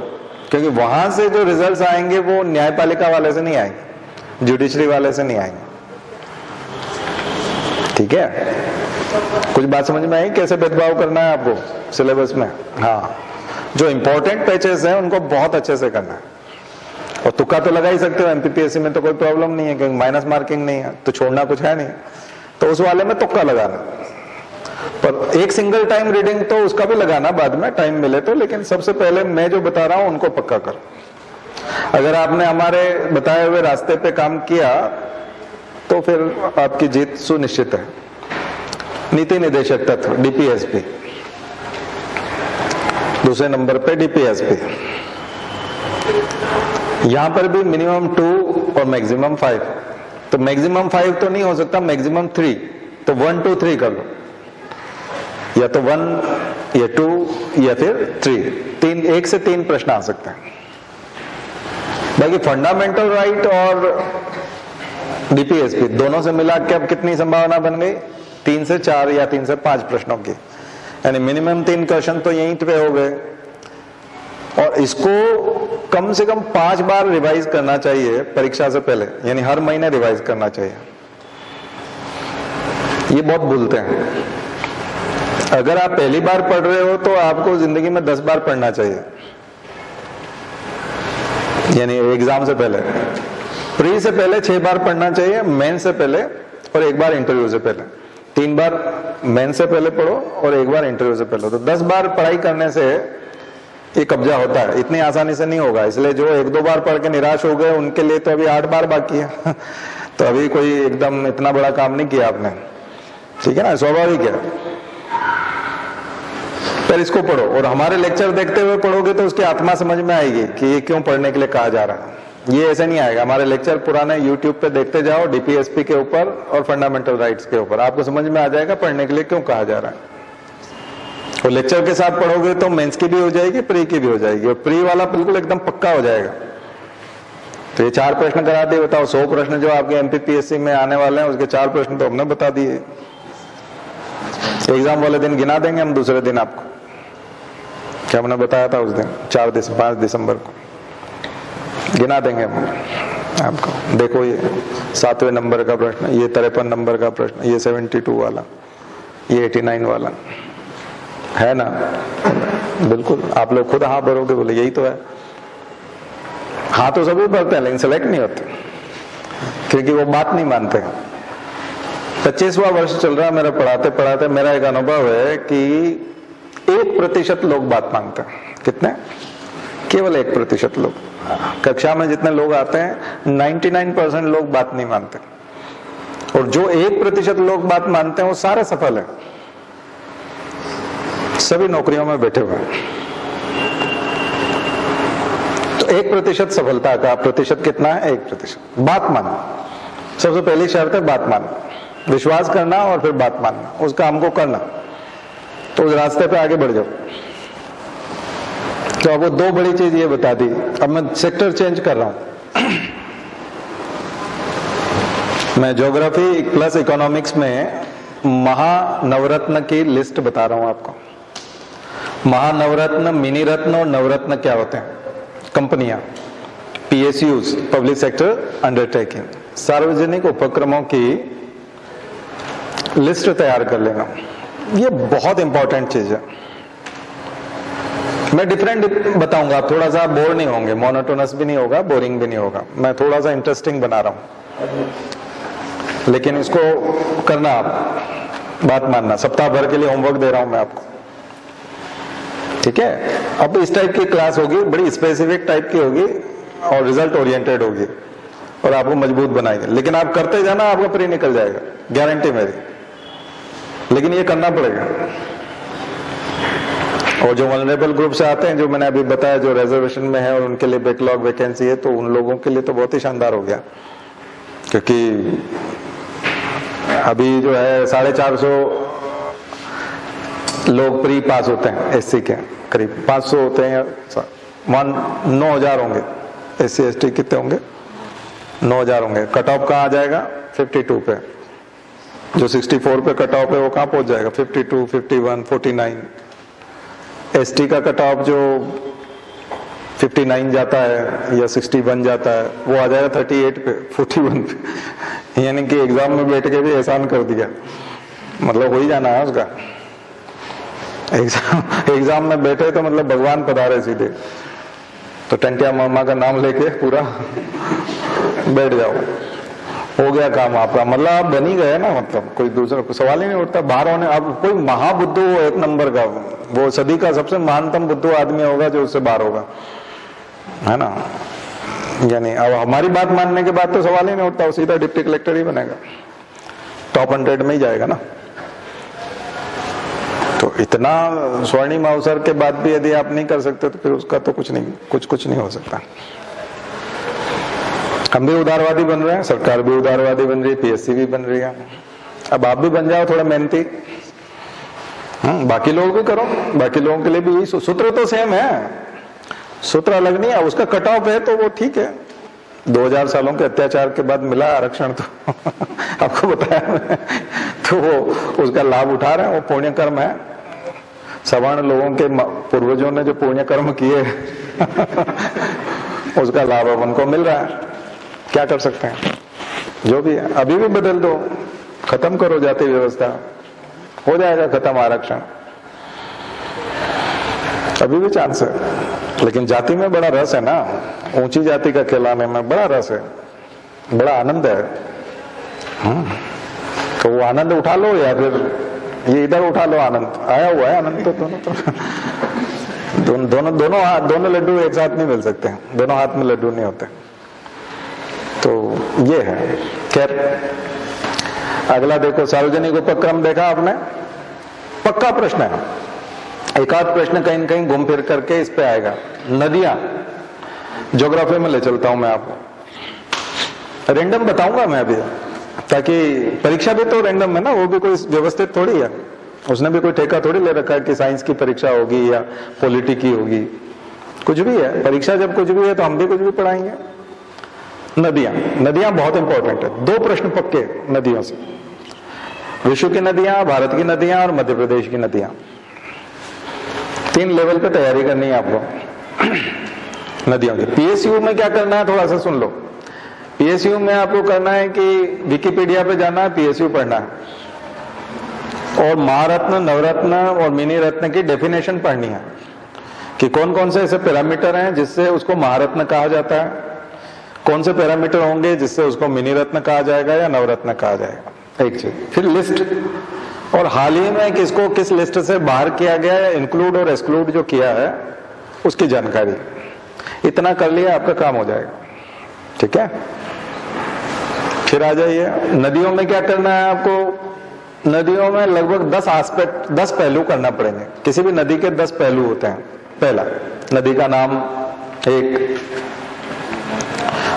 क्योंकि वहां से जो रिजल्ट्स आएंगे वो न्यायपालिका वाले से नहीं आएंगे, जुडिशरी वाले से नहीं आएंगे, ठीक है। कुछ बात समझ में आई कैसे भेदभाव करना है आपको सिलेबस में? हाँ, जो इंपॉर्टेंट पैचेस हैं उनको बहुत अच्छे से करना है, और तुक्का तो लगा ही सकते हो, एमपीपीएससी में तो कोई प्रॉब्लम नहीं है क्योंकि माइनस मार्किंग नहीं है, तो छोड़ना कुछ है नहीं, तो उस वाले में तुक्का लगाना। पर एक सिंगल टाइम रीडिंग तो उसका भी लगाना बाद में टाइम मिले तो, लेकिन सबसे पहले मैं जो बता रहा हूं उनको पक्का कर। अगर आपने हमारे बताए हुए रास्ते पे काम किया तो फिर आपकी जीत सुनिश्चित है। नीति निदेशक तत्व डीपीएसपी, दूसरे नंबर पे डीपीएसपी। यहां पर भी मिनिमम 2 और मैक्सिमम 5। तो मैक्सिमम 5 तो नहीं हो सकता, मैक्सिमम 3, तो 1 2 3 कर लो, या तो 1 या 2 या फिर 3, 1 से 3 प्रश्न आ सकते हैं। बाकी फंडामेंटल राइट और डीपीएसपी दोनों से मिला के अब कितनी संभावना बन गई? 3 से 4 या 3 से 5 प्रश्नों की, यानी मिनिमम 3 क्वेश्चन तो यहीं पे हो गए। और इसको कम से कम 5 बार रिवाइज करना चाहिए परीक्षा से पहले, यानी हर महीने रिवाइज करना चाहिए। ये बहुत भूलते हैं। अगर आप पहली बार पढ़ रहे हो तो आपको जिंदगी में 10 बार पढ़ना चाहिए, यानी एग्जाम से पहले। प्री से पहले 6 बार पढ़ना चाहिए, मेन से पहले और 1 बार इंटरव्यू से पहले। 3 बार मेन से पहले पढ़ो और 1 बार इंटरव्यू से पहले। तो 10 बार पढ़ाई करने से ये कब्जा होता है, इतनी आसानी से नहीं होगा। इसलिए जो 1-2 बार पढ़ के निराश हो गए उनके लिए तो अभी 8 बार बाकी है। तो अभी कोई एकदम इतना बड़ा काम नहीं किया आपने, ठीक है ना, स्वाभाविक है। पर इसको पढ़ो और हमारे लेक्चर देखते हुए पढ़ोगे तो उसकी आत्मा समझ में आएगी कि ये क्यों पढ़ने के लिए कहा जा रहा है। ये ऐसे नहीं आएगा। हमारे लेक्चर पुराने यूट्यूब पे देखते जाओ, डीपीएसपी के ऊपर और फंडामेंटल राइट्स के ऊपर, आपको समझ में आ जाएगा पढ़ने के लिए क्यों कहा जा रहा है। और लेक्चर के साथ पढ़ोगे तो मेंस की भी हो जाएगी, प्री की भी हो जाएगी, और प्री वाला बिल्कुल एकदम पक्का हो जाएगा। तो ये 4 प्रश्न करा दिए, बताओ 100 प्रश्न जो आपके एमपीपीएससी में आने वाले हैं उसके 4 प्रश्न तो हमने बता दिए। एग्जाम वाले दिन गिना देंगे हम, दूसरे दिन आपको क्या हमने बताया था उस दिन 5 दिसंबर को गिना देंगे हम आपको। देखो ये 7वें नंबर का प्रश्न, ये 53 नंबर का प्रश्न, ये 72 वाला, ये 89 वाला है ना। बिल्कुल आप लोग खुद हाँ भरोगे, बोले यही तो है। हाँ तो सभी भरते हैं लेकिन सेलेक्ट नहीं होते, क्योंकि वो बात नहीं मानते। 25वां वर्ष चल रहा है मेरा पढ़ाते पढ़ाते। मेरा एक अनुभव है कि 1% लोग बात मानते हैं। कितने? केवल 1% लोग। कक्षा में जितने लोग आते हैं 99% लोग बात नहीं मानते, और जो 1% लोग बात मानते हैं वो सारे सफल हैं, सभी नौकरियों में बैठे हुए हैं। तो 1% सफलता का प्रतिशत कितना है? 1%। बात मानना सबसे पहली शर्त है, बात मानना, विश्वास करना और फिर बात मानना, उस काम को करना, तो उस रास्ते पे आगे बढ़ जाओ। तो अब वो 2 बड़ी चीज ये बता दी। अब मैं सेक्टर चेंज कर रहा हूं। मैं ज्योग्राफी प्लस इकोनॉमिक्स में महानवरत्न की लिस्ट बता रहा हूं आपको। महानवरत्न, मिनी रत्न और नवरत्न क्या होते हैं? कंपनियां, पीएसयूज, पब्लिक सेक्टर अंडरटेकिंग, सार्वजनिक उपक्रमों की लिस्ट तैयार कर लेना। ये बहुत इंपॉर्टेंट चीज है। मैं डिफरेंट बताऊंगा, आप थोड़ा सा बोर नहीं होंगे, मोनोटोनस भी नहीं होगा, बोरिंग भी नहीं होगा। मैं थोड़ा सा इंटरेस्टिंग बना रहा हूं, लेकिन इसको करना, आप बात मानना। सप्ताह भर के लिए होमवर्क दे रहा हूं मैं आपको, ठीक है। अब इस टाइप की क्लास होगी, बड़ी स्पेसिफिक टाइप की होगी और रिजल्ट ओरिएंटेड होगी और आपको मजबूत बनाएगी। लेकिन आप करते जाना, आपका प्री निकल जाएगा, गारंटी मेरी। लेकिन ये करना पड़ेगा। और जो वल्नरेबल ग्रुप से आते हैं, जो मैंने अभी बताया, जो रिजर्वेशन में है और उनके लिए बैकलॉग वैकेंसी है, तो उन लोगों के लिए तो बहुत ही शानदार हो गया, क्योंकि अभी जो है 450 लोग प्री पास होते हैं एससी के, करीब 500 होते हैं, 9,000 होंगे। एससी एसटी कितने होंगे? 9,000 होंगे। कट ऑफ कहाँ आ जाएगा? 52 पे। जो 64 पे कट ऑफ है वो कहाँ पहुंच जाएगा? 52, 51, 49। एसटी का कट ऑफ जो 59 जाता है या 61 जाता है, वो आ जाएगा 38 पे, 41 पे। यानी कि एग्जाम में बैठ के भी एहसान कर दिया, मतलब हो ही जाना है उसका। एग्जाम में बैठे तो मतलब भगवान पधारे सीधे। तो टंटिया मामा का नाम लेके पूरा बैठ जाओ, हो गया काम आपका। मतलब आप बन ही गए ना, मतलब कोई दूसरा सवाल ही नहीं उठता बाहर होने। अब कोई महाबुद्धू हो 1 नंबर का, वो सदी का सबसे महानतम बुद्धू आदमी होगा जो उससे बाहर होगा, है ना। यानी अब हमारी बात मानने के बाद तो सवाल ही नहीं उठता, वो सीधा डिप्टी कलेक्टर ही बनेगा, टॉप 100 में ही जाएगा ना। तो इतना स्वर्णिम अवसर के बाद भी यदि आप नहीं कर सकते तो फिर उसका तो कुछ नहीं हो सकता। हम भी उदारवादी बन रहे हैं, सरकार भी उदारवादी बन रही है, पीएससी भी बन रही है। अब आप भी बन जाओ थोड़ा मेहनती, बाकी लोग भी करो, बाकी लोगों के लिए भी यही सूत्र तो सेम है, सूत्र अलग नहीं है। उसका कट ऑफ है तो वो ठीक है, 2000 सालों के अत्याचार के बाद मिला आरक्षण तो आपको बताया मैं, तो वो उसका लाभ उठा रहे हैं, वो पुण्य कर्म है। सवर्ण लोगों के पूर्वजों ने जो पुण्य कर्म किए उसका लाभ अब उनको मिल रहा है, क्या कर सकते हैं। जो भी है अभी भी बदल दो, खत्म करो जाति व्यवस्था, हो जाएगा खत्म आरक्षण, अभी भी चांस है। लेकिन जाति में बड़ा रस है ना, ऊंची जाति का कहलाने में बड़ा रस है, बड़ा आनंद है। तो वो आनंद उठा लो या फिर ये इधर उठा लो, आनंद आया हुआ है आनंद तो दोनों लड्डू एक साथ नहीं मिल सकते, दोनों हाथ में लड्डू नहीं होते। तो ये है। खैर अगला देखो, सार्वजनिक उपक्रम देखा आपने, पक्का प्रश्न है, एक आध प्रश्न कहीं न कहीं घूम फिर करके इस पे आएगा। नदियां, ज्योग्राफी में ले चलता हूं मैं आपको, रेंडम बताऊंगा मैं अभी, ताकि परीक्षा भी तो रैंडम है ना, वो भी कोई व्यवस्थित थोड़ी है, उसने भी कोई ठेका थोड़ी ले रखा है कि साइंस की परीक्षा होगी या पॉलिटी की होगी, कुछ भी है परीक्षा, जब कुछ भी है तो हम भी कुछ भी पढ़ाएंगे। नदियां बहुत इंपॉर्टेंट है, 2 प्रश्न पक्के नदियों से, विश्व की नदियां, भारत की नदियां और मध्य प्रदेश की नदियां, 3 लेवल पे तैयारी करनी है आपको नदियों की। पीएसयू में क्या करना है थोड़ा सा सुन लो। पीएसयू में आपको करना है कि विकिपीडिया पे जाना है, पीएसयू पढ़ना है और महारत्न, नवरत्न और मिनी रत्न की डेफिनेशन पढ़नी है कि कौन कौन से ऐसे पैरामीटर हैं जिससे उसको महारत्न कहा जाता है, कौन से पैरामीटर होंगे जिससे उसको मिनी रत्न कहा जाएगा या नवरत्न कहा जाएगा, एक चीज। फिर लिस्ट, और हाल ही में किसको किस लिस्ट से बाहर किया गया है, इंक्लूड और एक्सक्लूड जो किया है उसकी जानकारी। इतना कर लिया आपका काम हो जाएगा, ठीक है। फिर आ जाइए, नदियों में क्या करना है आपको। नदियों में लगभग 10 पहलू करना पड़ेंगे, किसी भी नदी के 10 पहलू होते हैं। पहला, नदी का नाम, एक।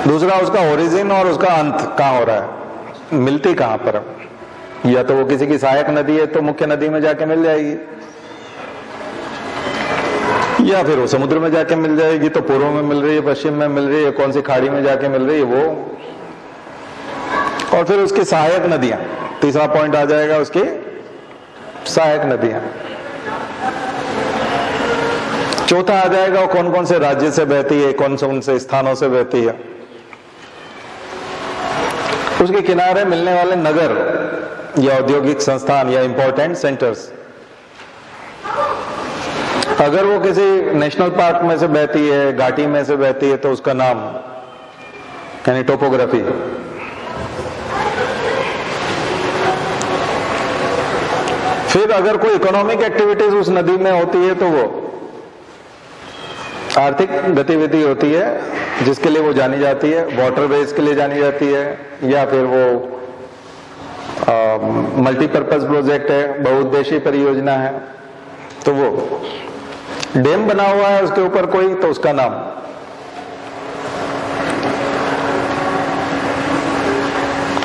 दूसरा, उसका ओरिजिन और उसका अंत कहाँ हो रहा है, मिलती कहाँ पर, या तो वो किसी की सहायक नदी है तो मुख्य नदी में जाके मिल जाएगी, या फिर वो समुद्र में जाके मिल जाएगी, तो पूर्व में मिल रही है, पश्चिम में मिल रही है, कौन सी खाड़ी में जाके मिल रही है वो। और फिर उसकी सहायक नदियां, तीसरा पॉइंट आ जाएगा, उसकी सहायक नदियां। चौथा आ जाएगा वो कौन कौन से राज्य से बहती है, कौन से उनसे स्थानों से बहती है। उसके किनारे मिलने वाले नगर या औद्योगिक संस्थान या इंपॉर्टेंट सेंटर्स, अगर वो किसी नेशनल पार्क में से बहती है, घाटी में से बहती है, तो उसका नाम, यानी टोपोग्राफी। फिर अगर कोई इकोनॉमिक एक्टिविटीज उस नदी में होती है तो वो आर्थिक गतिविधि होती है जिसके लिए वो जानी जाती है, वाटरवेज के लिए जानी जाती है, या फिर वो मल्टीपर्पज प्रोजेक्ट है, बहुउद्देशीय परियोजना है, तो वो डैम बना हुआ है उसके ऊपर कोई, तो उसका नाम।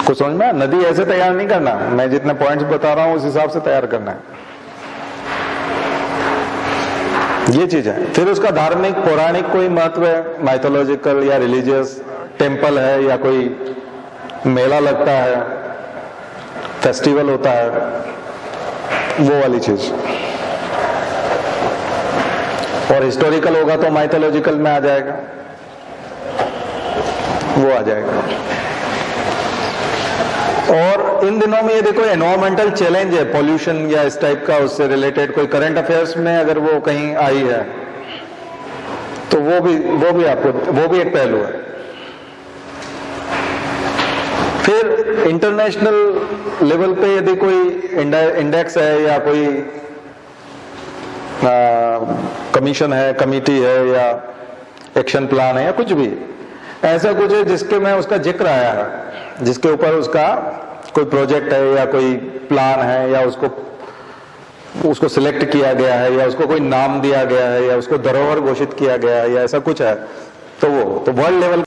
कुछ समझ में, नदी ऐसे तैयार नहीं करना, मैं जितने पॉइंट्स बता रहा हूं उस हिसाब से तैयार करना है, ये चीज है। फिर उसका धार्मिक पौराणिक कोई महत्व है, माइथोलॉजिकल या रिलीजियस, टेम्पल है या कोई मेला लगता है, फेस्टिवल होता है, वो वाली चीज। और हिस्टोरिकल होगा तो माइथोलॉजिकल में आ जाएगा, वो आ जाएगा। और इन दिनों में यदि कोई एनवायरमेंटल चैलेंज है, पॉल्यूशन या इस टाइप का, उससे रिलेटेड कोई करंट अफेयर्स में अगर वो कहीं आई है तो वो भी आपको, वो भी एक पहलू है। फिर इंटरनेशनल लेवल पे यदि कोई इंडेक्स है या कोई कमीशन है, कमिटी है या एक्शन प्लान है या कुछ भी, ऐसा कुछ है जिसके में उसका जिक्र आया है, जिसके ऊपर उसका कोई प्रोजेक्ट है या कोई प्लान है या उसको सिलेक्ट किया गया है या उसको कोई नाम दिया गया है या उसको धरोहर घोषित किया गया है या ऐसा कुछ है, तो वर्ल्ड लेवल,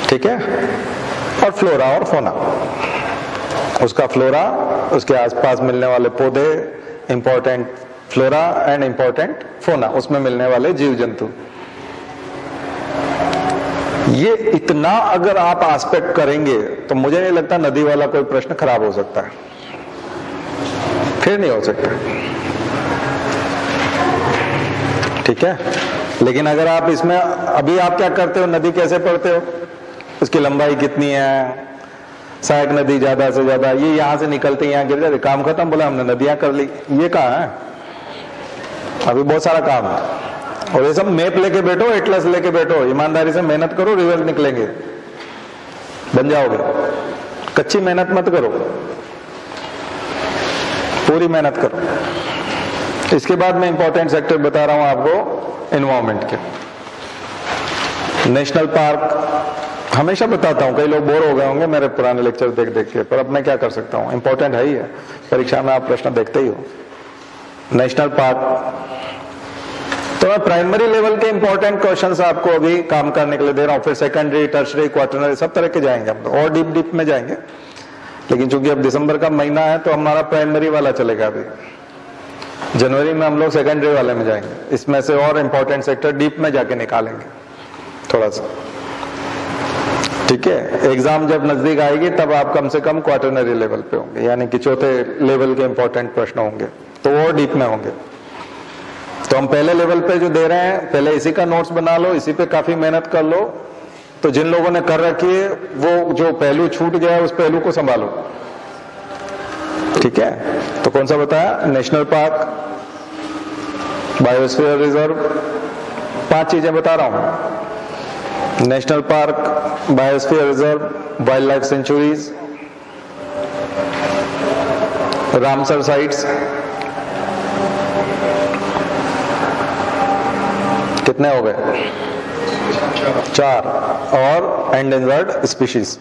ठीक है। और फ्लोरा और फोना, उसका फ्लोरा, उसके आसपास मिलने वाले पौधे, इंपॉर्टेंट फ्लोरा एंड इंपॉर्टेंट फोना, उसमें मिलने वाले जीव जंतु। ये इतना अगर आप एस्पेक्ट करेंगे तो मुझे नहीं लगता नदी वाला कोई प्रश्न खराब हो सकता है, फिर नहीं हो सकता, ठीक है। लेकिन अगर आप इसमें अभी आप क्या करते हो, नदी कैसे पढ़ते हो, उसकी लंबाई कितनी है, सहायक नदी ज्यादा से ज्यादा, ये यहां से निकलते यहाँ गिर जाते, काम खत्म, बोला हमने नदियां कर ली, ये कहाँ है, अभी बहुत सारा काम है। और ये सब मैप लेके बैठो, एटलस लेके बैठो, ईमानदारी से मेहनत करो, रिजल्ट निकलेंगे, बन जाओगे। कच्ची मेहनत मत करो, पूरी मेहनत करो। इसके बाद मैं इंपॉर्टेंट सेक्टर बता रहा हूं आपको एनवायरमेंट के। नेशनल पार्क हमेशा बताता हूं, कई लोग बोर हो गए होंगे मेरे पुराने लेक्चर देख देख के, पर अब मैं क्या कर सकता हूं, इंपॉर्टेंट है ही है, परीक्षा में आप प्रश्न देखते ही हो। नेशनल पार्क, तो मैं प्राइमरी लेवल के इंपॉर्टेंट क्वेश्चंस आपको अभी काम करने के लिए दे रहा हूं, फिर सेकेंडरी, टर्शरी, क्वार्टरनरी सब तरह के जाएंगे हम, और डीप में जाएंगे। लेकिन चूंकि अब दिसंबर का महीना है तो हमारा प्राइमरी वाला चलेगा, अभी जनवरी में हम लोग सेकेंडरी वाले में जाएंगे, इसमें से और इंपॉर्टेंट सेक्टर डीप में जाके निकालेंगे थोड़ा सा, ठीक है। एग्जाम जब नजदीक आएगी तब आप कम से कम क्वार्टरनरी लेवल पे होंगे, यानी कि चौथे लेवल के इंपॉर्टेंट प्रश्न होंगे, तो वो डीप में होंगे। तो हम पहले लेवल पे जो दे रहे हैं, पहले इसी का नोट्स बना लो, इसी पे काफी मेहनत कर लो। तो जिन लोगों ने कर रखी है वो जो पहलू छूट गया है उस पहलू को संभालो, ठीक है। तो कौन सा बताया, नेशनल पार्क, बायोस्फीयर रिजर्व, 5 चीजें बता रहा हूं, national park, biosphere reserve, wild life sanctuaries, Ramsar sites, कितने हो गए, 4, और एंडेंजर्ड स्पीशीज,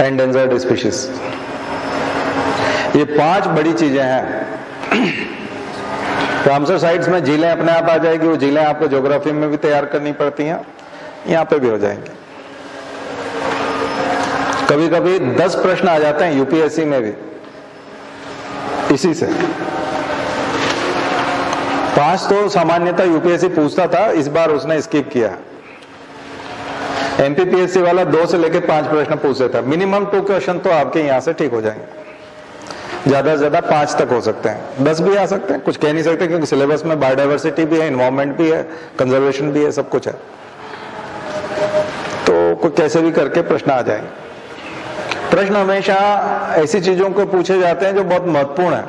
एंडेंजर्ड स्पीशीज, ये 5 बड़ी चीजें हैं। रामसर साइट्स में झीलें अपने आप आ जाएगी, वो झीलें आपको ज्योग्राफी में भी तैयार करनी पड़ती हैं, यहां पे भी हो जाएंगे। कभी कभी 10 प्रश्न आ जाते हैं यूपीएससी में भी इसी से। 5 तो सामान्यतः यूपीएससी पूछता था, इस बार उसने स्किप किया। एमपीपीएससी वाला 2 से लेकर 5 प्रश्न पूछता था, मिनिमम 2 क्वेश्चन तो आपके यहां से ठीक हो जाएंगे, ज्यादा से ज्यादा 5 तक हो सकते हैं, 10 भी आ सकते हैं, कुछ कह नहीं सकते क्योंकि सिलेबस में बायोडाइवर्सिटी भी है, एनवायरमेंट भी है, कंजर्वेशन भी है, सब कुछ है। तो कोई कैसे भी करके प्रश्न आ जाएंगे। प्रश्न हमेशा ऐसी चीजों को पूछे जाते हैं जो बहुत महत्वपूर्ण है,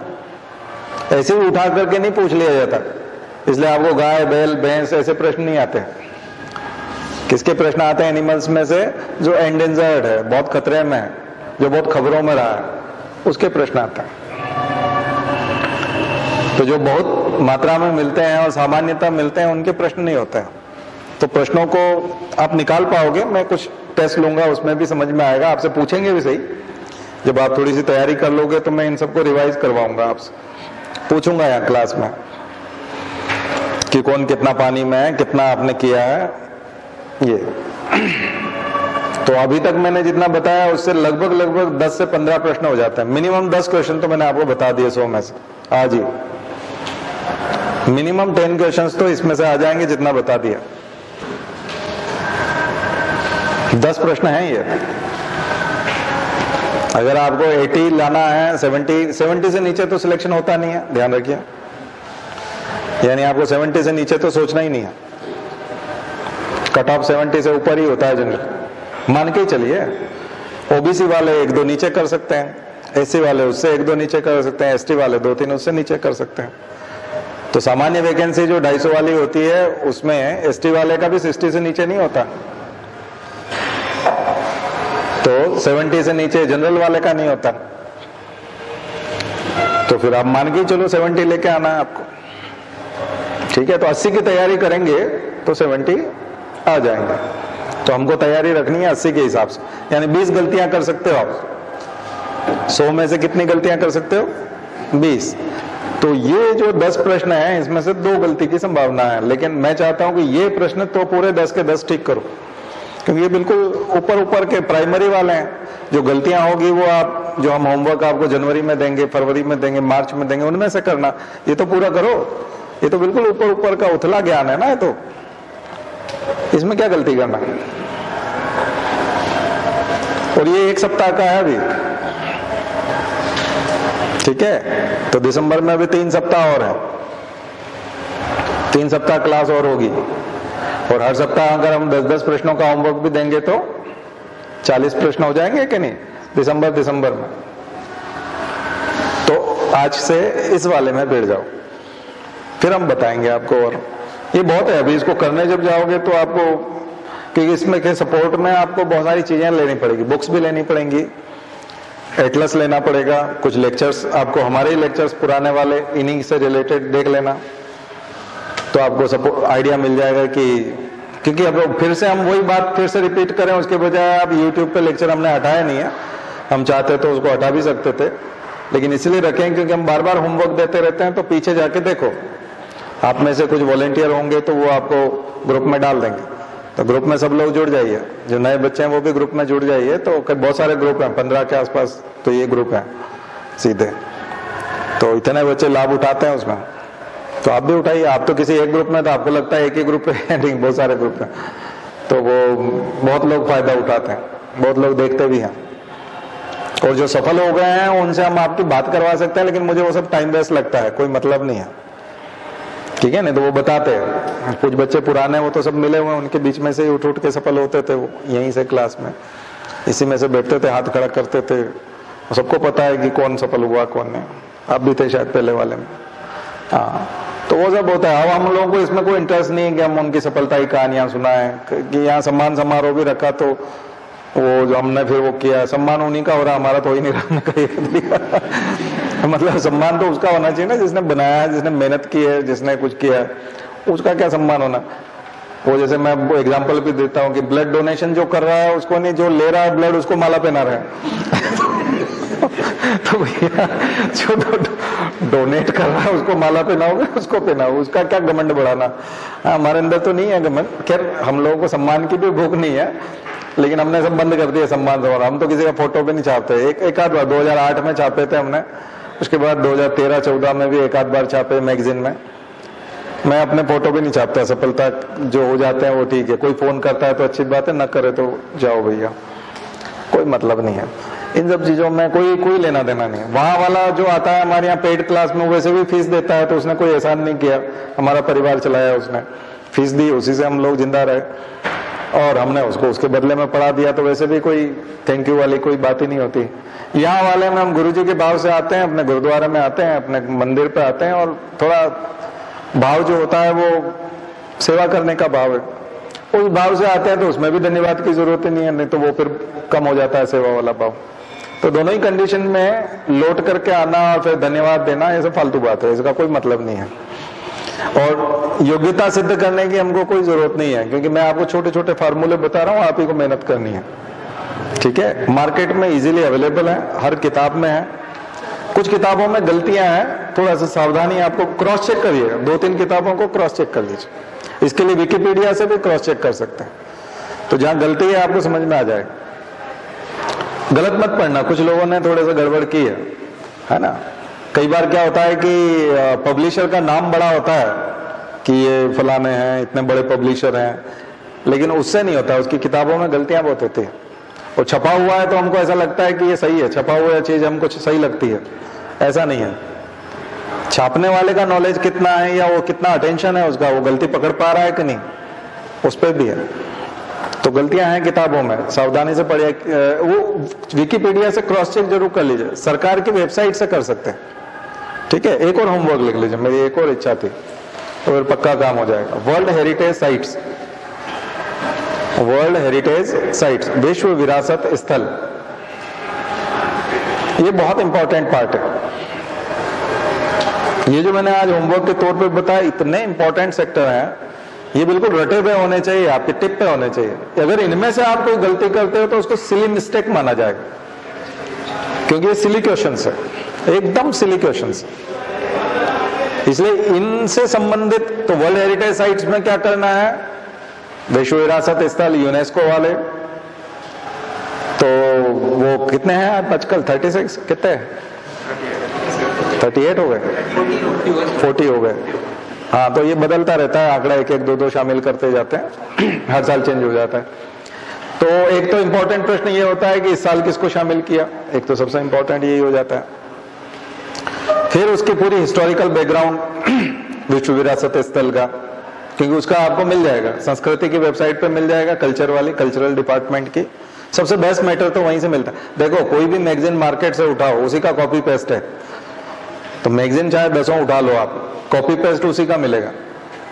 ऐसे ही उठा करके नहीं पूछ लिया जाता। इसलिए आपको गाय, बैल, भैंस ऐसे प्रश्न नहीं आते हैं। किसके प्रश्न आते हैं एनिमल्स में से, जो एंडेंजर्ड है, बहुत खतरे में है, जो बहुत खबरों में रहा है, उसके प्रश्न आते हैं। तो जो बहुत मात्रा में मिलते हैं और सामान्यतः मिलते हैं, उनके प्रश्न नहीं होते हैं। तो प्रश्नों को आप निकाल पाओगे, मैं कुछ टेस्ट लूंगा, उसमें भी समझ में आएगा, आपसे पूछेंगे भी सही। जब आप थोड़ी सी तैयारी कर लोगे तो मैं इन सबको रिवाइज करवाऊंगा, आपसे पूछूंगा यहाँ क्लास में कि कौन कितना पानी में है, कितना आपने किया है। ये तो अभी तक मैंने जितना बताया उससे लगभग 10 से 15 प्रश्न हो जाते हैं। मिनिमम 10 क्वेश्चन तो मैंने आपको बता दिए 100 में से आज ही। मिनिमम 10 क्वेश्चंस तो इसमें से आ जाएंगे जितना बता दिया। 10 प्रश्न हैं ये। अगर आपको 80 लाना है, 70 से नीचे तो सिलेक्शन होता नहीं है, ध्यान रखिए। यानी आपको 70 से नीचे तो सोचना ही नहीं है, कट ऑफ 70 से ऊपर ही होता है जनरल, मान के ही चलिए। ओबीसी वाले 1-2 नीचे कर सकते हैं, एससी वाले उससे 1-2 नीचे कर सकते हैं, एसटी वाले 2-3 उससे नीचे कर सकते हैं। तो सामान्य वैकेंसी जो 250 वाली होती है उसमें एसटी वाले का भी 60 से नीचे नहीं होता, तो 70 से नीचे जनरल वाले का नहीं होता। तो फिर आप मान के चलो 70 लेके आना है आपको। ठीक है, तो 80 की तैयारी करेंगे तो 70 आ जाएंगे। तो हमको तैयारी रखनी है 80 के हिसाब से, यानी 20 गलतियां कर सकते हो आप। 100 में से कितनी गलतियां कर सकते हो? 20। तो ये जो 10 प्रश्न हैं इसमें से 2 गलती की संभावना है, लेकिन मैं चाहता हूं कि ये प्रश्न तो पूरे 10 के 10 ठीक करो, क्योंकि ये बिल्कुल ऊपर ऊपर के प्राइमरी वाले हैं। जो गलतियां होगी वो आप, जो हम होमवर्क आपको जनवरी में देंगे, फरवरी में देंगे, मार्च में देंगे, उनमें से करना। ये तो पूरा करो, ये तो बिल्कुल ऊपर ऊपर का उथला ज्ञान है ना, ये तो इसमें क्या गलती करना। और ये 1 सप्ताह का है अभी, ठीक है। तो दिसंबर में अभी 3 सप्ताह और है, 3 सप्ताह क्लास और होगी, और हर सप्ताह अगर हम 10-10 प्रश्नों का होमवर्क भी देंगे तो 40 प्रश्न हो जाएंगे कि नहीं दिसंबर में। तो आज से इस वाले में बैठ जाओ, फिर हम बताएंगे आपको। और ये बहुत है, अभी इसको करने जब जाओगे तो आपको, क्योंकि इसमें के सपोर्ट में आपको बहुत सारी चीजें लेनी पड़ेगी, बुक्स भी लेनी पड़ेंगी, एटलस लेना पड़ेगा, कुछ लेक्चर्स आपको, हमारे ही लेक्चर्स पुराने वाले इन्हीं से रिलेटेड देख लेना, तो आपको सपोर्ट आइडिया मिल जाएगा कि, क्योंकि अब फिर से हम वही बात फिर से रिपीट करें, उसके बजाय अब YouTube पे लेक्चर हमने हटाया नहीं है, हम चाहते तो उसको हटा भी सकते थे, लेकिन इसलिए रखें क्योंकि हम बार बार होमवर्क देते रहते हैं। तो पीछे जाके देखो, आप में से कुछ वॉलेंटियर होंगे तो वो आपको ग्रुप में डाल देंगे, तो ग्रुप में सब लोग जुड़ जाइए, जो नए बच्चे हैं वो भी ग्रुप में जुड़ जाइए। तो बहुत सारे ग्रुप हैं, 15 के आसपास तो ये ग्रुप है सीधे, तो इतने बच्चे लाभ उठाते हैं उसमें, तो आप भी उठाइए। आप तो किसी एक ग्रुप में, तो आपको लगता है एक ही ग्रुप है, नहीं बहुत सारे ग्रुप हैं, तो वो बहुत लोग फायदा उठाते हैं, बहुत लोग देखते भी हैं। और जो सफल हो गए हैं उनसे हम आपकी बात करवा सकते हैं, लेकिन मुझे वो सब टाइम वेस्ट लगता है, कोई मतलब नहीं है, ठीक है। नहीं तो वो बताते हैं, कुछ बच्चे पुराने वो तो सब मिले हुए, उनके बीच में से उठ के सफल होते थे, वो यहीं से क्लास में इसी में से बैठते थे, हाथ खड़ा करते थे, सबको पता है कि कौन सफल हुआ कौन नहीं। आप भी थे शायद पहले वाले में, हाँ। तो वो सब होता है। अब हम लोगों को इसमें कोई इंटरेस्ट नहीं है कि हम उनकी सफलता की कहानियां सुनाएं, कि यहाँ सम्मान समारोह भी रखा तो वो जो हमने फिर वो किया, सम्मान उन्हीं का हो रहा, हमारा तो ही नहीं रहा। मतलब सम्मान तो उसका होना चाहिए ना जिसने बनाया, जिसने मेहनत की है, जिसने कुछ किया है, उसका क्या सम्मान होना। वो जैसे मैं एग्जांपल भी देता हूँ कि ब्लड डोनेशन जो कर रहा है उसको नहीं, जो ले रहा है ब्लड उसको माला पहना रहा है। तो भैया जो डोनेट कर रहा है उसको माला पहनाओगे, उसको पहनाओ, उसका क्या घमंड बढ़ाना। हमारे अंदर तो नहीं है घमंड। खैर हम लोगों को सम्मान की भी भूख नहीं है, लेकिन हमने सब बंद कर दिया सम्मान समारोह। हम तो किसी का फोटो भी नहीं छापते। एक आध बार 2008 में छापे थे हमने, उसके बाद 2013-14 में भी एक आध बार छापे मैगजीन में। मैं अपने फोटो भी नहीं छापता, सफलता जो हो जाते हैं वो ठीक है, कोई फोन करता है तो अच्छी बात है, न करे तो जाओ भैया, कोई मतलब नहीं है इन सब चीजों में, कोई लेना देना नहीं है। वहां वाला जो आता है हमारे यहाँ पेड क्लास में, वैसे भी फीस देता है, तो उसने कोई एहसान नहीं किया, हमारा परिवार चलाया, उसने फीस दी, उसी से हम लोग जिंदा रहे, और हमने उसको उसके बदले में पढ़ा दिया, तो वैसे भी कोई थैंक यू वाली कोई बात ही नहीं होती। यहाँ वाले में हम गुरुजी के भाव से आते हैं, अपने गुरुद्वारे में आते हैं, अपने मंदिर पे आते हैं, और थोड़ा भाव जो होता है वो सेवा करने का भाव है, उस भाव से आते हैं, तो उसमें भी धन्यवाद की जरूरत ही नहीं है, नहीं तो वो फिर कम हो जाता है सेवा वाला भाव। तो दोनों ही कंडीशन में लौट करके आना और फिर धन्यवाद देना, ये सब फालतू बात है, इसका कोई मतलब नहीं है। और योग्यता सिद्ध करने की हमको कोई जरूरत नहीं है, क्योंकि मैं आपको छोटे छोटे फार्मूले बता रहा हूँ, आप ही को मेहनत करनी है, ठीक है। मार्केट में इजीली अवेलेबल है, हर किताब में है। कुछ किताबों में गलतियां हैं, थोड़ा सा सावधानी, आपको क्रॉस चेक करिए, 2-3 किताबों को क्रॉस चेक कर लीजिए। इसके लिए विकिपीडिया से भी क्रॉस चेक कर सकते हैं, तो जहां गलती है आपको समझ में आ जाएगा। गलत मत पढ़ना, कुछ लोगों ने थोड़े से गड़बड़ की है ना। कई बार क्या होता है कि पब्लिशर का नाम बड़ा होता है कि ये फलाने हैं, इतने बड़े पब्लिशर हैं, लेकिन उससे नहीं होता, उसकी किताबों में गलतियां बहुत होती है। और छपा हुआ है तो हमको ऐसा लगता है कि ये सही है, छपा हुआ चीज हमको सही लगती है, ऐसा नहीं है। छापने वाले का नॉलेज कितना है या वो कितना अटेंशन है उसका, वो गलती पकड़ पा रहा है कि नहीं, उस पर भी है। तो गलतियां हैं किताबों में, सावधानी से पढ़िए। वो विकिपीडिया से क्रॉस चेक जरूर कर लीजिए, सरकार की वेबसाइट से कर सकते हैं, ठीक है। एक और होमवर्क लिख लीजिए, मेरी एक और इच्छा थी, तो फिर पक्का काम हो जाएगा। World heritage sites, world heritage sites, विश्व विरासत स्थल, ये बहुत इंपॉर्टेंट पार्ट है। ये जो मैंने आज होमवर्क के तौर पे बताया, इतने इंपॉर्टेंट सेक्टर हैं, ये बिल्कुल रटे पे होने चाहिए, आपके टिप पे होने चाहिए। अगर इनमें से आप कोई गलती करते हो तो उसको सिली मिस्टेक माना जाएगा, क्योंकि ये सिली क्वेश्चंस है, एकदम सिली क्वेश्चंस। इसलिए इनसे संबंधित तो वर्ल्ड हेरिटेज साइट्स में क्या करना है, विश्व विरासत स्थल यूनेस्को वाले, तो वो कितने हैं आजकल, 36 कितने हैं, 38 हो गए, 40 हो गए। हाँ, तो ये बदलता रहता है आंकड़ा, एक एक दो दो शामिल करते जाते हैं, हर साल चेंज हो जाता है। तो एक तो इंपॉर्टेंट प्रश्न ये होता है कि इस साल किसको शामिल किया, एक तो सबसे इंपॉर्टेंट यही हो जाता है। फिर उसकी पूरी हिस्टोरिकल बैकग्राउंड विश्व विरासत स्थल का, क्योंकि उसका आपको मिल जाएगा, संस्कृति की वेबसाइट पे मिल जाएगा, कल्चर वाली, कल्चरल डिपार्टमेंट की। सबसे बेस्ट मैटर तो वहीं से मिलता है। देखो, कोई भी मैगजीन मार्केट से उठाओ, उसी का कॉपी पेस्ट है, तो मैगजीन चाहे 10 उठा लो आप, कॉपी पेस्ट उसी का मिलेगा।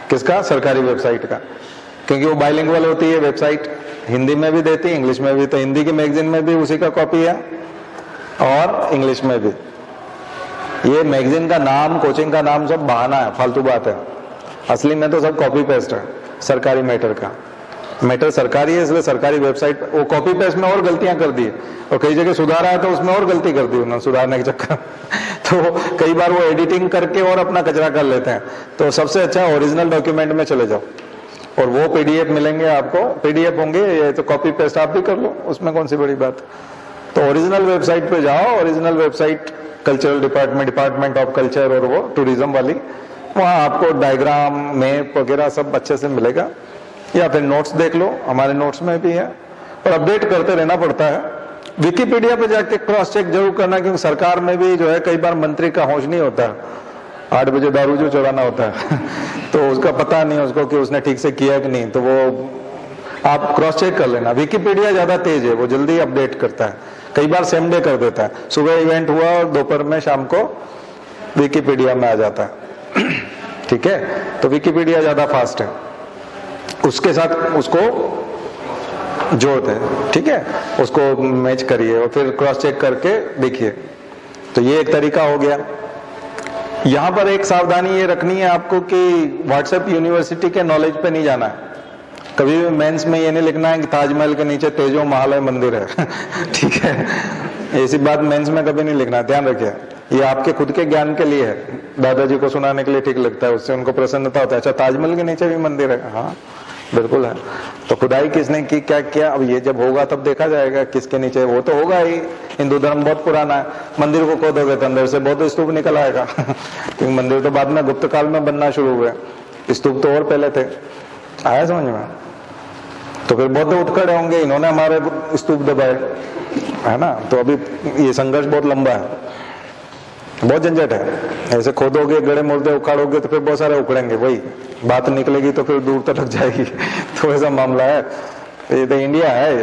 किसका? सरकारी वेबसाइट का, क्योंकि वो बाइलिंगुअल होती है वेबसाइट, हिंदी में भी देती है, इंग्लिश में भी। तो हिंदी की मैगजीन में भी उसी का कॉपी है और इंग्लिश में भी। ये मैगजीन का नाम, कोचिंग का नाम सब बहाना है, फालतू बात है। असली में तो सब कॉपी पेस्ट है सरकारी मैटर का। मैटर सरकारी है, इसलिए सरकारी वेबसाइट, वो कॉपी पेस्ट में और गलतियां कर दी है, और कई जगह सुधारा है तो उसमें और गलती कर दी उन्होंने सुधारने के चक्कर तो कई बार वो एडिटिंग करके और अपना कचरा कर लेते हैं। तो सबसे अच्छा ओरिजिनल डॉक्यूमेंट में चले जाओ, और वो पीडीएफ मिलेंगे आपको, पीडीएफ होंगे, ये तो कॉपी पेस्ट आप भी कर लो, उसमें कौन सी बड़ी बात। तो ओरिजिनल वेबसाइट पे जाओ, original website cultural department, department of culture, और वो टूरिज्म वाली, वहाँ आपको डायग्राम, मैप वगैरह सब अच्छे से मिलेगा। या फिर नोट्स देख लो, हमारे नोट्स में भी है, और अपडेट करते रहना पड़ता है। विकिपीडिया पे जाके क्रॉस चेक जरूर करना, क्योंकि सरकार में भी जो है कई बार मंत्री का होश नहीं होता, 8 बजे दारू जो चुराना होता है तो उसका पता नहीं उसको कि उसने ठीक से किया कि नहीं, तो वो आप क्रॉस चेक कर लेना। विकिपीडिया ज्यादा तेज है, वो जल्दी अपडेट करता है, कई बार सेम डे कर देता है, सुबह इवेंट हुआ और दोपहर में शाम को विकिपीडिया में आ जाता है ठीक है, तो विकिपीडिया ज्यादा फास्ट है, उसके साथ उसको जोड़ दें, ठीक है, उसको मैच करिए और फिर क्रॉस चेक करके देखिए। तो ये एक तरीका हो गया। यहां पर एक सावधानी ये रखनी है आपको कि व्हाट्सएप यूनिवर्सिटी के नॉलेज पे नहीं जाना है। कभी भी मेंस में ये नहीं लिखना है कि ताजमहल के नीचे तेजो महालय मंदिर है ठीक है, ऐसी बात मेंस में कभी नहीं लिखना, ध्यान रखिए। ये आपके खुद के ज्ञान के लिए है, दादाजी को सुनाने के लिए ठीक लगता है, उससे उनको प्रसन्नता होता है। अच्छा, ताजमहल के नीचे भी मंदिर है? हाँ बिल्कुल है। तो खुदाई किसने की, क्या किया, अब ये जब होगा तब देखा जाएगा किसके नीचे। वो तो होगा ही, हिंदू धर्म बहुत पुराना है, मंदिर को खोदोगे तो अंदर से बौद्ध स्तूप निकल आएगा क्योंकि मंदिर तो बाद में गुप्त काल में बनना शुरू हुए, स्तूप तो और पहले थे। आया समझ में? तो फिर बौद्ध उठ खड़े होंगे, इन्होंने हमारे स्तूप दबाए, है ना। तो अभी ये संघर्ष बहुत लंबा है, बहुत झंझट है। ऐसे खोदोगे, गड़े मुर्दे उखाड़ोगे तो फिर बहुत सारे उखड़ेंगे, वही बात निकलेगी तो फिर दूर तक जाएगी तो ऐसा मामला है। ये तो इंडिया है,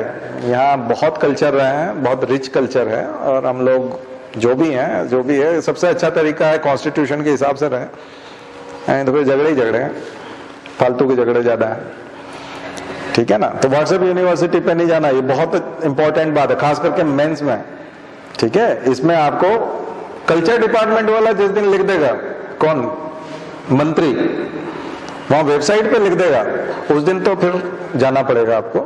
यहाँ बहुत कल्चर रहे हैं, बहुत रिच कल्चर है, और हम लोग जो भी है सबसे अच्छा तरीका है कॉन्स्टिट्यूशन के हिसाब से रहे, तो फिर झगड़े ही झगड़े हैं, फालतू के झगड़े ज्यादा है, ठीक है ना। तो व्हाट्सएप यूनिवर्सिटी पे नहीं जाना, ये बहुत इंपॉर्टेंट बात है, खास करके मेंस में, ठीक है। इसमें आपको कल्चर डिपार्टमेंट वाला जिस दिन लिख देगा, कौन मंत्री, वहां वेबसाइट पे लिख देगा, उस दिन तो फिर जाना पड़ेगा आपको,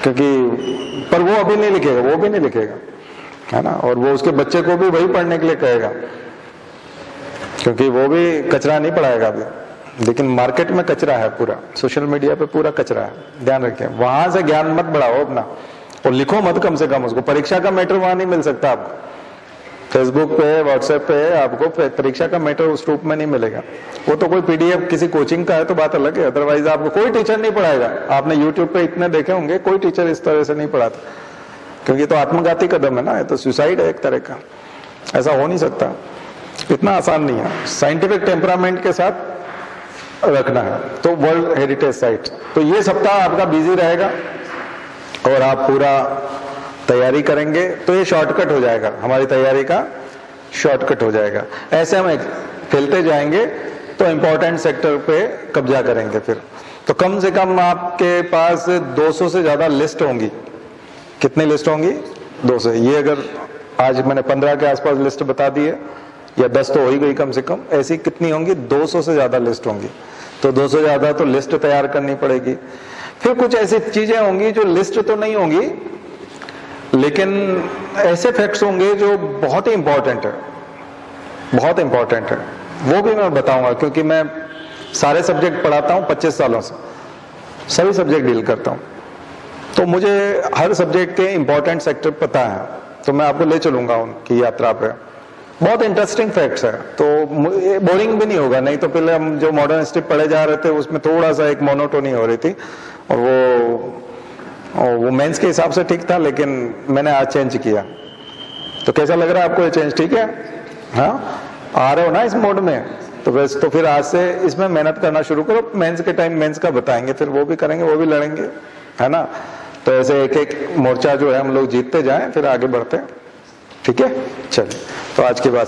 क्योंकि पर वो अभी नहीं लिखेगा, वो भी नहीं लिखेगा, है ना। और वो उसके बच्चे को भी वही पढ़ने के लिए कहेगा, क्योंकि वो भी कचरा नहीं पढ़ाएगा अभी। लेकिन मार्केट में कचरा है पूरा, सोशल मीडिया पे पूरा कचरा है, ध्यान रखें। वहां से ज्ञान मत बढ़ाओ अपना, और लिखो मत कम से कम उसको। परीक्षा का मैटर वहां नहीं मिल सकता आपको, फेसबुक पे, व्हाट्सएप पे आपको परीक्षा का मैटर उस रूप में नहीं मिलेगा। वो तो कोई पीडीएफ किसी कोचिंग का है तो बात अलग है, अदरवाइज आपको कोई टीचर नहीं पढ़ाएगा। आपने यूट्यूब पे इतने देखे होंगे, कोई टीचर इस तरह से नहीं पढ़ाता, क्योंकि तो आत्मघाती कदम है ना, ये तो सुसाइड है एक तरह का, ऐसा हो नहीं सकता, इतना आसान नहीं है। साइंटिफिक टेम्परामेंट के साथ रखना है। तो वर्ल्ड हेरिटेज साइट, तो ये सप्ताह आपका बिजी रहेगा और आप पूरा तैयारी करेंगे तो ये शॉर्टकट हो जाएगा, हमारी तैयारी का शॉर्टकट हो जाएगा। ऐसे हम फैलते जाएंगे तो इंपॉर्टेंट सेक्टर पे कब्जा करेंगे फिर। तो कम से कम आपके पास 200 से ज्यादा लिस्ट होंगी। कितनी लिस्ट होंगी? 200। ये अगर आज मैंने 15 के आसपास लिस्ट बता दी है, या 10 तो हो ही गई कम से कम, ऐसी कितनी होंगी, 200 से ज्यादा लिस्ट होंगी। तो 200 से ज्यादा तो लिस्ट तैयार करनी पड़ेगी। फिर कुछ ऐसी चीजें होंगी जो लिस्ट तो नहीं होंगी, लेकिन ऐसे फैक्ट्स होंगे जो बहुत ही इंपॉर्टेंट है, बहुत इंपॉर्टेंट है, वो भी मैं बताऊंगा, क्योंकि मैं सारे सब्जेक्ट पढ़ाता हूं 25 सालों से, सभी सब्जेक्ट डील करता हूं, तो मुझे हर सब्जेक्ट के इंपॉर्टेंट सेक्टर पता है, तो मैं आपको ले चलूंगा उनकी यात्रा पे। बहुत इंटरेस्टिंग फैक्ट्स है, तो बोरिंग भी नहीं होगा। नहीं तो पहले हम जो मॉडर्न हिस्ट्री पढ़े जा रहे थे उसमें थोड़ा सा एक मोनोटोनी हो रही थी, और वो मेंस के हिसाब से ठीक था, लेकिन मैंने आज चेंज किया। तो कैसा लग रहा है आपको ये चेंज? ठीक है, हाँ, आ रहे हो ना इस मोड में? तो बस, तो फिर आज से इसमें मेहनत करना शुरू करो। मेंस के टाइम मेंस का बताएंगे, फिर वो भी करेंगे, वो भी लड़ेंगे, है ना। तो ऐसे एक एक मोर्चा जो है हम लोग जीतते जाएं, फिर आगे बढ़ते हैं। ठीक है, चलिए, तो आज की बात